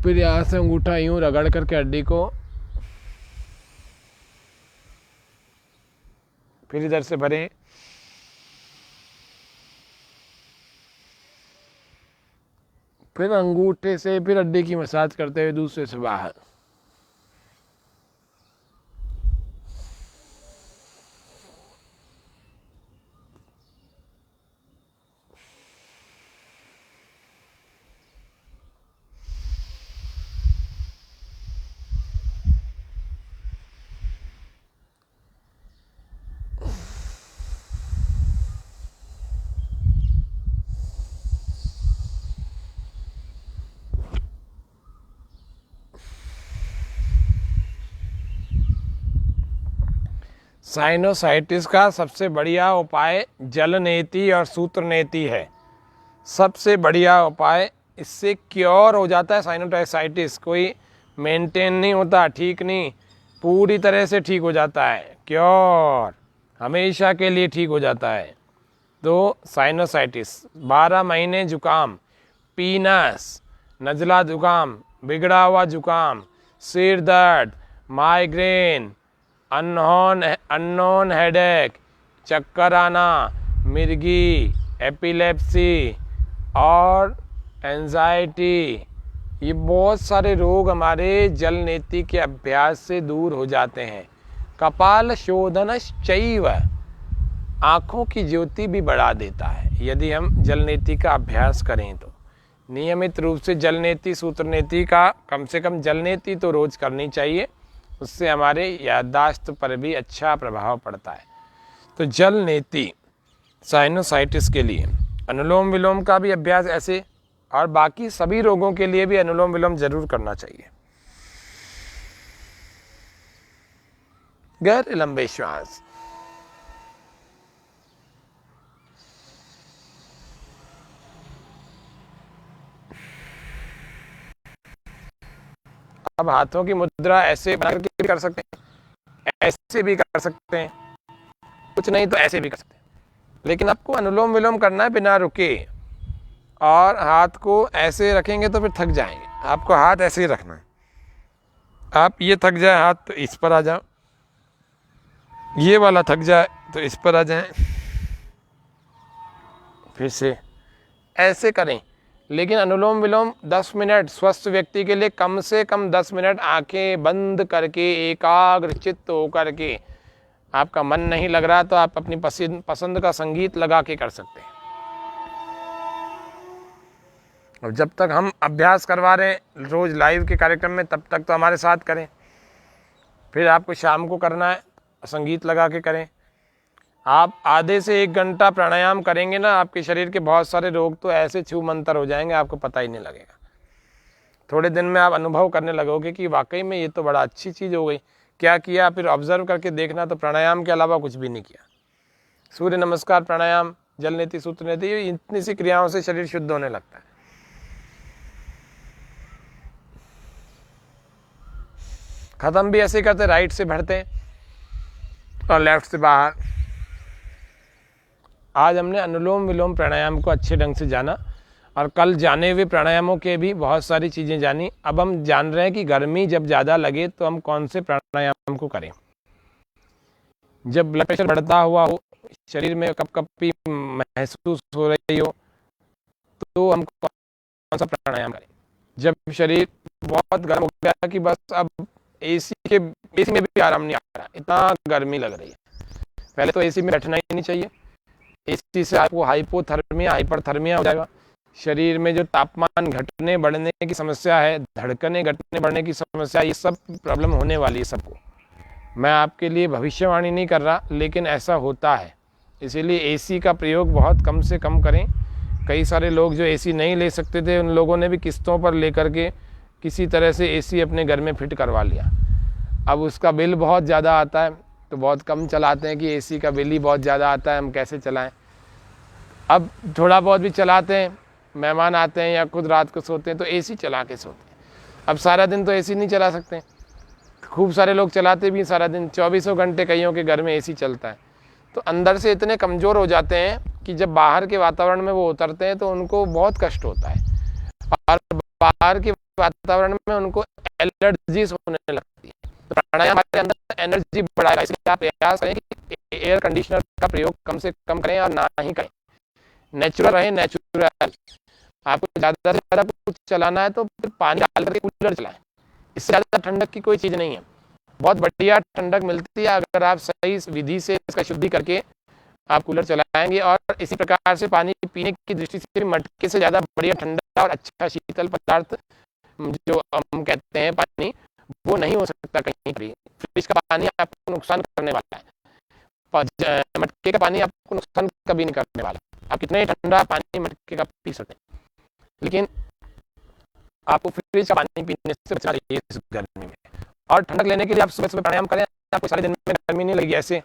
फिर यहां से अंगूठा यूं रगड़ करके हड्डी को, फिर इधर से भरें। फिर अंगूठे से फिर हड्डी की मसाज करते हुए दूसरे से बाहर। साइनोसाइटिस का सबसे बढ़िया उपाय जलनेति और सूत्रनेति है। सबसे बढ़िया उपाय, इससे क्योर हो जाता है साइनोसाइटिस। कोई मेंटेन नहीं होता, ठीक नहीं, पूरी तरह से ठीक हो जाता है। क्योर, हमेशा के लिए ठीक हो जाता है। तो साइनोसाइटिस, 12 महीने जुकाम, पीनस, नज़ला जुकाम, बिगड़ा हुआ जुकाम, सिर दर्द, माइग्रेन, अननोन हेडेक, चक्कर आना, मिर्गी, एपिलेप्सी और एंजाइटी, ये बहुत सारे रोग हमारे जल नेति के अभ्यास से दूर हो जाते हैं। कपाल शोधनश्चैव, आँखों की ज्योति भी बढ़ा देता है यदि हम जल नेति का अभ्यास करें तो। नियमित रूप से जल नेति, सूत्र नेति का, कम से कम जल नेति तो रोज करनी चाहिए। उससे हमारे याददाश्त पर भी अच्छा प्रभाव पड़ता है। तो जल नेति साइनोसाइटिस के लिए अनुलोम विलोम का भी अभ्यास ऐसे, और बाकी सभी रोगों के लिए भी अनुलोम विलोम जरूर करना चाहिए। गहरे लंबे श्वास। अब हाथों की मुद्रा ऐसे बना करके भी कर सकते हैं, ऐसे भी कर सकते हैं, कुछ नहीं तो ऐसे भी कर सकते हैं। लेकिन आपको अनुलोम विलोम करना है बिना रुके। और हाथ को ऐसे रखेंगे तो फिर थक जाएंगे। आपको हाथ ऐसे ही रखना है। आप ये थक जाए हाथ तो इस पर आ जाओ, ये वाला थक जाए तो इस पर आ जाए, फिर से ऐसे करें। लेकिन अनुलोम विलोम 10 मिनट, स्वस्थ व्यक्ति के लिए कम से कम 10 मिनट आंखें बंद करके, एकाग्र चित्त होकर के, आपका मन नहीं लग रहा तो आप अपनी पसंद का संगीत लगा के कर सकते हैं। और जब तक हम अभ्यास करवा रहे हैं रोज लाइव के कार्यक्रम में, तब तक तो हमारे साथ करें। फिर आपको शाम को करना है, संगीत लगा के करें। आप आधे से 1 घंटा प्राणायाम करेंगे ना, आपके शरीर के बहुत सारे रोग तो ऐसे छू मंतर हो जाएंगे, आपको पता ही नहीं लगेगा। थोड़े दिन में आप अनुभव करने लगोगे कि वाकई में ये तो बड़ा अच्छी चीज़ हो गई। क्या किया, फिर ऑब्जर्व करके देखना, तो प्राणायाम के अलावा कुछ भी नहीं किया। सूर्य नमस्कार, प्राणायाम, जल नीति, सूत्र नीति, इतनी सी क्रियाओं से शरीर शुद्ध होने लगता है। ख़त्म भी ऐसे करते, राइट से भरते हैं और लेफ्ट से बाहर। आज हमने अनुलोम विलोम प्राणायाम को अच्छे ढंग से जाना और कल जाने हुए प्राणायामों के भी बहुत सारी चीज़ें जानी। अब हम जान रहे हैं कि गर्मी जब ज़्यादा लगे तो हम कौन से प्राणायाम को करें। जब ब्लड प्रेशर बढ़ता हुआ हो, शरीर में कपकपी महसूस हो रही हो, तो हम कौन सा प्राणायाम करें। जब शरीर बहुत गर्म हो गया कि बस अब एसी में भी आराम नहीं आ रहा, इतना गर्मी लग रही है, पहले तो एसी में बैठना ही नहीं चाहिए। एसी से आपको हाइपोथर्मिया, हाइपरथर्मिया हो जाएगा। शरीर में जो तापमान घटने बढ़ने की समस्या है, धड़कने घटने बढ़ने की समस्या, ये सब प्रॉब्लम होने वाली है सबको। मैं आपके लिए भविष्यवाणी नहीं कर रहा, लेकिन ऐसा होता है। इसीलिए एसी का प्रयोग बहुत कम से कम करें। कई सारे लोग जो एसी नहीं ले सकते थे, उन लोगों ने भी किस्तों पर लेकर के किसी तरह से एसी अपने घर में फिट करवा लिया। अब उसका बिल बहुत ज़्यादा आता है, तो बहुत कम चलाते हैं कि एसी का बिल ही बहुत ज़्यादा आता है, हम कैसे चलाएं। अब थोड़ा बहुत भी चलाते हैं, मेहमान आते हैं या खुद रात को सोते हैं तो एसी चला के सोते हैं। अब सारा दिन तो एसी नहीं चला सकते, खूब सारे लोग चलाते भी सारा दिन, 24 घंटे कईयों के घर में एसी चलता है। तो अंदर से इतने कमज़ोर हो जाते हैं कि जब बाहर के वातावरण में वो उतरते हैं तो उनको बहुत कष्ट होता है, और बाहर के वातावरण में उनको एलर्जीज होने लगती है। तो प्राणायाम हमारे अंदर एनर्जी बढ़ाएगा, इसलिए आप प्रयास करें कि एयर कंडीशनर का प्रयोग कम से कम करें और ना ही करें। नेचुरल रहें, नेचुरल। आपको ज़्यादा से ज़्यादा कुछ चलाना है तो फिर पानी डाल करके कूलर चलाएं, इससे ज़्यादा ठंडक की कोई चीज़ नहीं है। बहुत बढ़िया ठंडक मिलती है अगर आप सही विधि से इसका शुद्धि करके आप कूलर चलाएंगे। और इसी प्रकार से पानी पीने की दृष्टि से मटके से ज़्यादा बढ़िया ठंडा और अच्छा शीतल पदार्थ जो हम कहते हैं पानी, वो नहीं हो सकता कहीं भी। फ्रिज का पानी आपको नुकसान करने वाला है, मटके का पानी आपको नुकसान कभी नहीं करने वाला। आप कितने ठंडा पानी मटके का पी सकते हैं, लेकिन आपको फ्रिज का पानी पीने से बचना चाहिए इस गर्मी में। और ठंडक लेने के लिए आप सुबह सुबह प्राणायाम करें, आपको सारे दिन में गर्मी नहीं लगेगी। ऐसे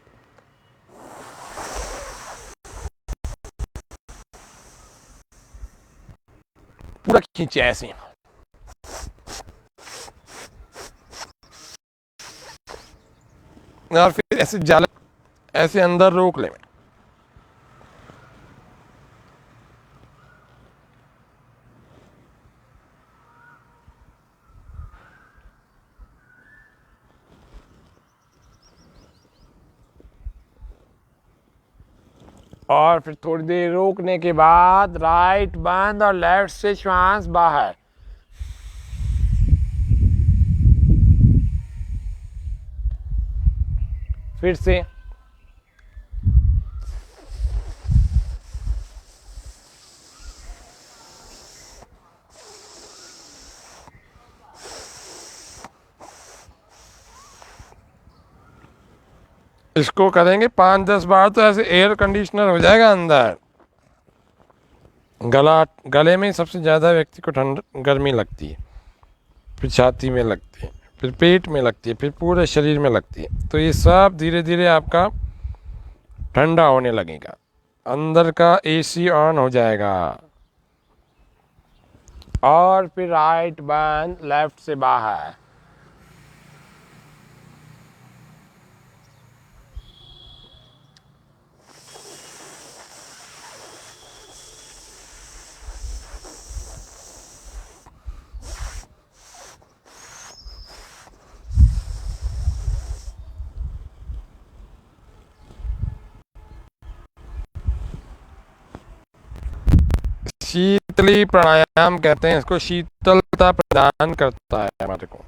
पूरा खींचे ऐसे, और फिर ऐसे जाल ऐसे अंदर रोक लें। और फिर थोड़ी देर रोकने के बाद राइट बंद और लेफ्ट से श्वास बाहर। फिर से इसको करेंगे 5-10 बार तो ऐसे एयर कंडीशनर हो जाएगा अंदर। गले में सबसे ज़्यादा व्यक्ति को ठंड गर्मी लगती है, फिर छाती में लगती है, फिर पेट में लगती है, फिर पूरे शरीर में लगती है। तो ये सब धीरे धीरे आपका ठंडा होने लगेगा, अंदर का एसी ऑन हो जाएगा। और फिर राइट बंद, लेफ्ट से बाहर। शीतली प्राणायाम कहते हैं इसको, शीतलता प्रदान करता है हमारे को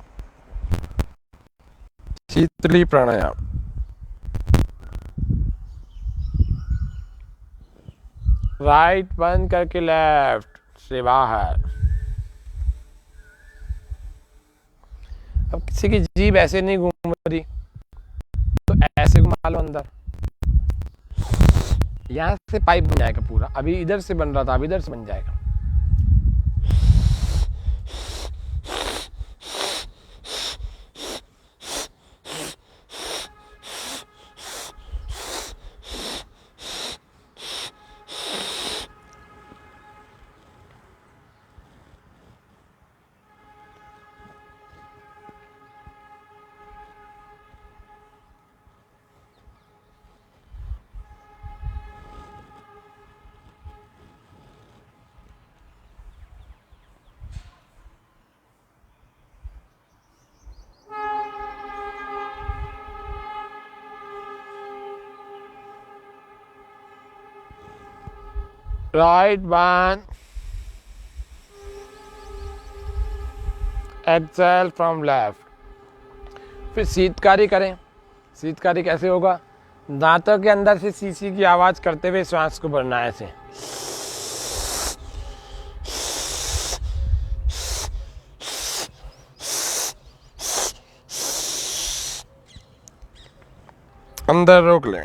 शीतली प्राणायाम। राइट बंद करके लेफ्ट से बाहर। अब किसी की जीभ ऐसे नहीं घूम रही तो ऐसे घुमा लो अंदर, यहाँ से पाइप बन जाएगा पूरा। अभी इधर से बन रहा था, अभी इधर से बन जाएगा। Right one, excel from left. फिर शीतकारी करें। शीतकारी कैसे होगा? दांतों के अंदर से सीसी की आवाज़ करते हुए श्वास को भरना है ऐसे। अंदर रोक लें।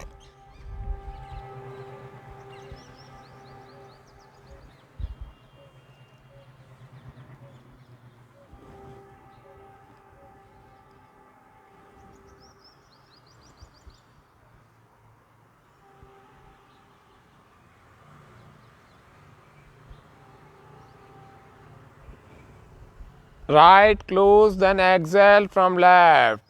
Right, close, then exhale from left.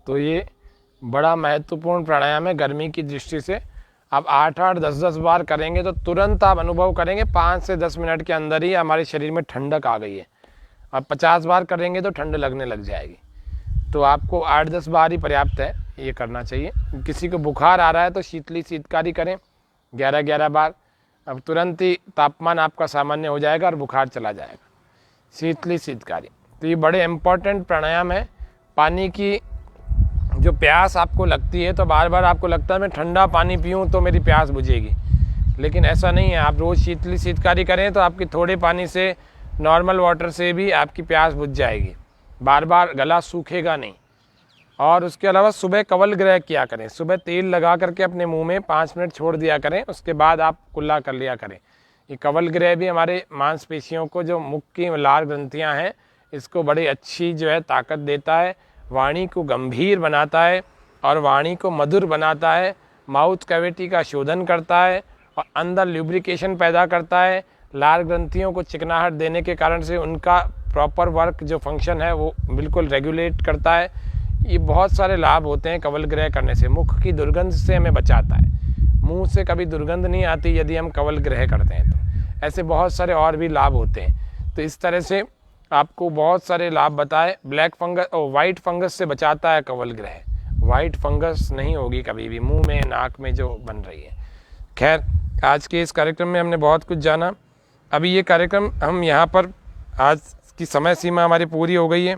तो ये बड़ा महत्वपूर्ण प्राणायाम है गर्मी की दृष्टि से। आप 8-8, 10-10 बार करेंगे तो तुरंत आप अनुभव करेंगे 5 से 10 मिनट के अंदर ही हमारे शरीर में ठंडक आ गई है। अब 50 बार करेंगे तो ठंड लगने लग जाएगी। तो आपको 8-10 बार ही पर्याप्त है, ये करना चाहिए। किसी को बुखार आ रहा है तो शीतली शीतकारी करें 11-11 बार। अब तुरंत ही तापमान आपका सामान्य हो जाएगा और बुखार चला जाएगा। शीतली शीतकारी तो ये बड़े इम्पॉर्टेंट प्राणायाम है। पानी की जो प्यास आपको लगती है तो बार बार आपको लगता है मैं ठंडा पानी पीऊँ तो मेरी प्यास बुझेगी, लेकिन ऐसा नहीं है। आप रोज़ शीतली शीतकारी करें तो आपकी थोड़े पानी से, नॉर्मल वाटर से भी आपकी प्यास बुझ जाएगी, बार बार गला सूखेगा नहीं। और उसके अलावा सुबह कवल ग्रह किया करें। सुबह तेल लगा करके अपने मुंह में 5 मिनट छोड़ दिया करें, उसके बाद आप कुल्ला कर लिया करें। ये कवल ग्रह भी हमारे मांसपेशियों को, जो मुख की लाल ग्रंथियाँ हैं, इसको बड़ी अच्छी जो है ताकत देता है, वाणी को गंभीर बनाता है और वाणी को मधुर बनाता है, माउथ कैविटी का शोधन करता है और अंदर ल्यूब्रिकेशन पैदा करता है। लाल ग्रंथियों को चिकनाहट देने के कारण से उनका प्रॉपर वर्क जो फंक्शन है वो बिल्कुल रेगुलेट करता है। ये बहुत सारे लाभ होते हैं कवल ग्रह करने से। मुख की दुर्गंध से हमें बचाता है, मुंह से कभी दुर्गंध नहीं आती यदि हम कवल ग्रह करते हैं तो। ऐसे बहुत सारे और भी लाभ होते हैं। तो इस तरह से आपको बहुत सारे लाभ बताए। ब्लैक फंगस और वाइट फंगस से बचाता है कवल ग्रह। वाइट फंगस नहीं होगी कभी भी मुंह में, नाक में जो बन रही है। खैर, आज के इस कार्यक्रम में हमने बहुत कुछ जाना। अभी ये कार्यक्रम हम यहाँ पर, आज की समय सीमा हमारी पूरी हो गई है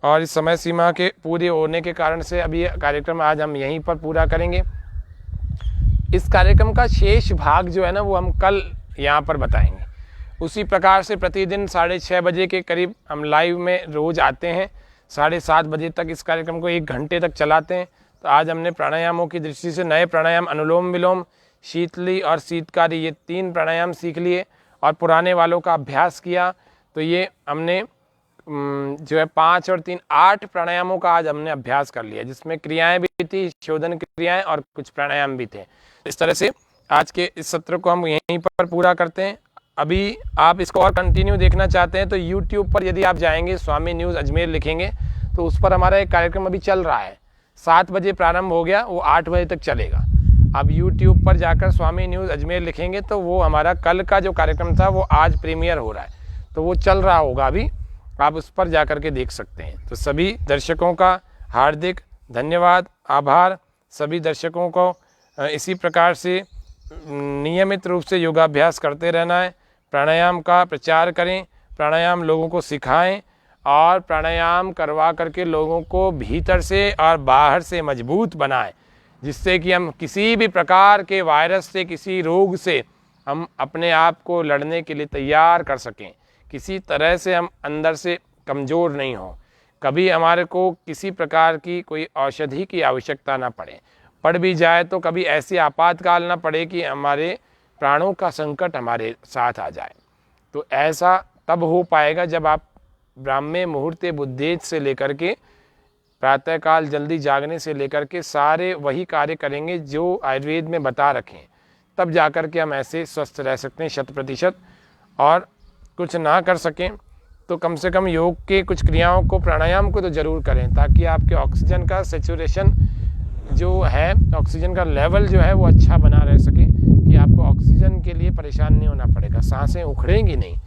और इस समय सीमा के पूरे होने के कारण से अभी ये कार्यक्रम आज हम यहीं पर पूरा करेंगे। इस कार्यक्रम का शेष भाग जो है ना वो हम कल यहाँ पर बताएंगे। उसी प्रकार से प्रतिदिन 6:30 बजे के करीब हम लाइव में रोज़ आते हैं। 7:30 बजे तक इस कार्यक्रम को 1 घंटे तक चलाते हैं। तो आज हमने प्राणायामों की दृष्टि से नए प्राणायाम अनुलोम विलोम, शीतली और शीतकारी, ये 3 प्राणायाम सीख लिए और पुराने वालों का अभ्यास किया। तो ये हमने जो है 5 और 3 8 प्राणायामों का आज हमने अभ्यास कर लिया, जिसमें क्रियाएं भी थी, शोधन क्रियाएं और कुछ प्राणायाम भी थे। इस तरह से आज के इस सत्र को हम यहीं पर पूरा करते हैं। अभी आप इसको और कंटिन्यू देखना चाहते हैं तो YouTube पर यदि आप जाएंगे, स्वामी न्यूज़ अजमेर लिखेंगे तो उस पर हमारा एक कार्यक्रम अभी चल रहा है। 7 बजे प्रारंभ हो गया, वो 8 बजे तक चलेगा। अब YouTube पर जाकर स्वामी न्यूज़ अजमेर लिखेंगे तो वो हमारा कल का जो कार्यक्रम था वो आज प्रीमियर हो रहा है, तो वो चल रहा होगा अभी, आप उस पर जा कर के देख सकते हैं। तो सभी दर्शकों का हार्दिक धन्यवाद, आभार। सभी दर्शकों को इसी प्रकार से नियमित रूप से योगाभ्यास करते रहना है। प्राणायाम का प्रचार करें, प्राणायाम लोगों को सिखाएं और प्राणायाम करवा करके लोगों को भीतर से और बाहर से मजबूत बनाएं, जिससे कि हम किसी भी प्रकार के वायरस से, किसी रोग से हम अपने आप को लड़ने के लिए तैयार कर सकें। किसी तरह से हम अंदर से कमज़ोर नहीं हों, कभी हमारे को किसी प्रकार की कोई औषधि की आवश्यकता ना पड़ भी जाए तो कभी ऐसी आपातकाल ना पड़े कि हमारे प्राणों का संकट हमारे साथ आ जाए। तो ऐसा तब हो पाएगा जब आप ब्राह्मे मुहूर्ते बुद्धेज से लेकर के प्रातःकाल जल्दी जागने से लेकर के सारे वही कार्य करेंगे जो आयुर्वेद में बता रखें, तब जाकर के हम ऐसे स्वस्थ रह सकते हैं 100%। और कुछ ना कर सकें तो कम से कम योग के कुछ क्रियाओं को, प्राणायाम को तो ज़रूर करें, ताकि आपके ऑक्सीजन का सेचुरेशन जो है, ऑक्सीजन का लेवल जो है वो अच्छा बना रह सके, कि आपको ऑक्सीजन के लिए परेशान नहीं होना पड़ेगा, सांसें उखड़ेंगी नहीं।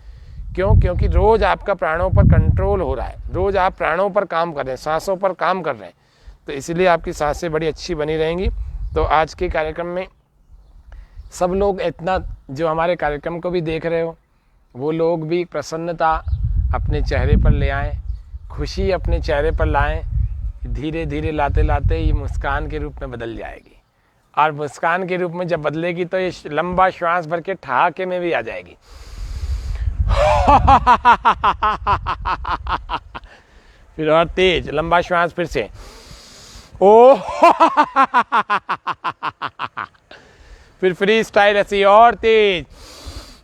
क्यों? क्योंकि रोज़ आपका प्राणों पर कंट्रोल हो रहा है, रोज़ आप प्राणों पर काम कर रहे हैं, सांसों पर काम कर रहे हैं, तो इसलिए आपकी सांसें बड़ी अच्छी बनी रहेंगी। तो आज के कार्यक्रम में सब लोग इतना, जो हमारे कार्यक्रम को भी देख रहे हो, वो लोग भी प्रसन्नता अपने चेहरे पर ले आएँ, खुशी अपने चेहरे पर लाएँ। धीरे धीरे लाते लाते ये मुस्कान के रूप में बदल जाएगी, और मुस्कान के रूप में जब बदलेगी तो ये लंबा श्वास भर के ठहाके में भी आ जाएगी। फिर और तेज लंबा श्वास, फिर से ओ फिर फ्री स्टाइल ऐसी और तेज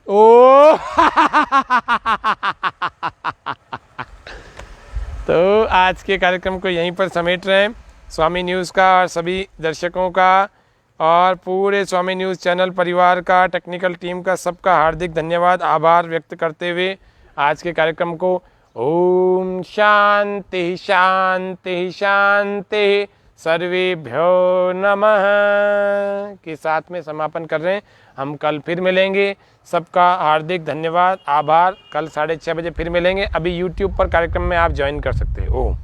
ओ तो आज के कार्यक्रम को यहीं पर समेट रहे हैं। स्वामी न्यूज़ का और सभी दर्शकों का और पूरे स्वामी न्यूज़ चैनल परिवार का, टेक्निकल टीम का, सबका हार्दिक धन्यवाद, आभार व्यक्त करते हुए आज के कार्यक्रम को ओम शांति शांति शांति सर्वेभ्यो नमः के साथ में समापन कर रहे हैं। हम कल फिर मिलेंगे। सबका हार्दिक धन्यवाद, आभार। कल 6:30 बजे फिर मिलेंगे। अभी YouTube पर कार्यक्रम में आप ज्वाइन कर सकते हो। ओम।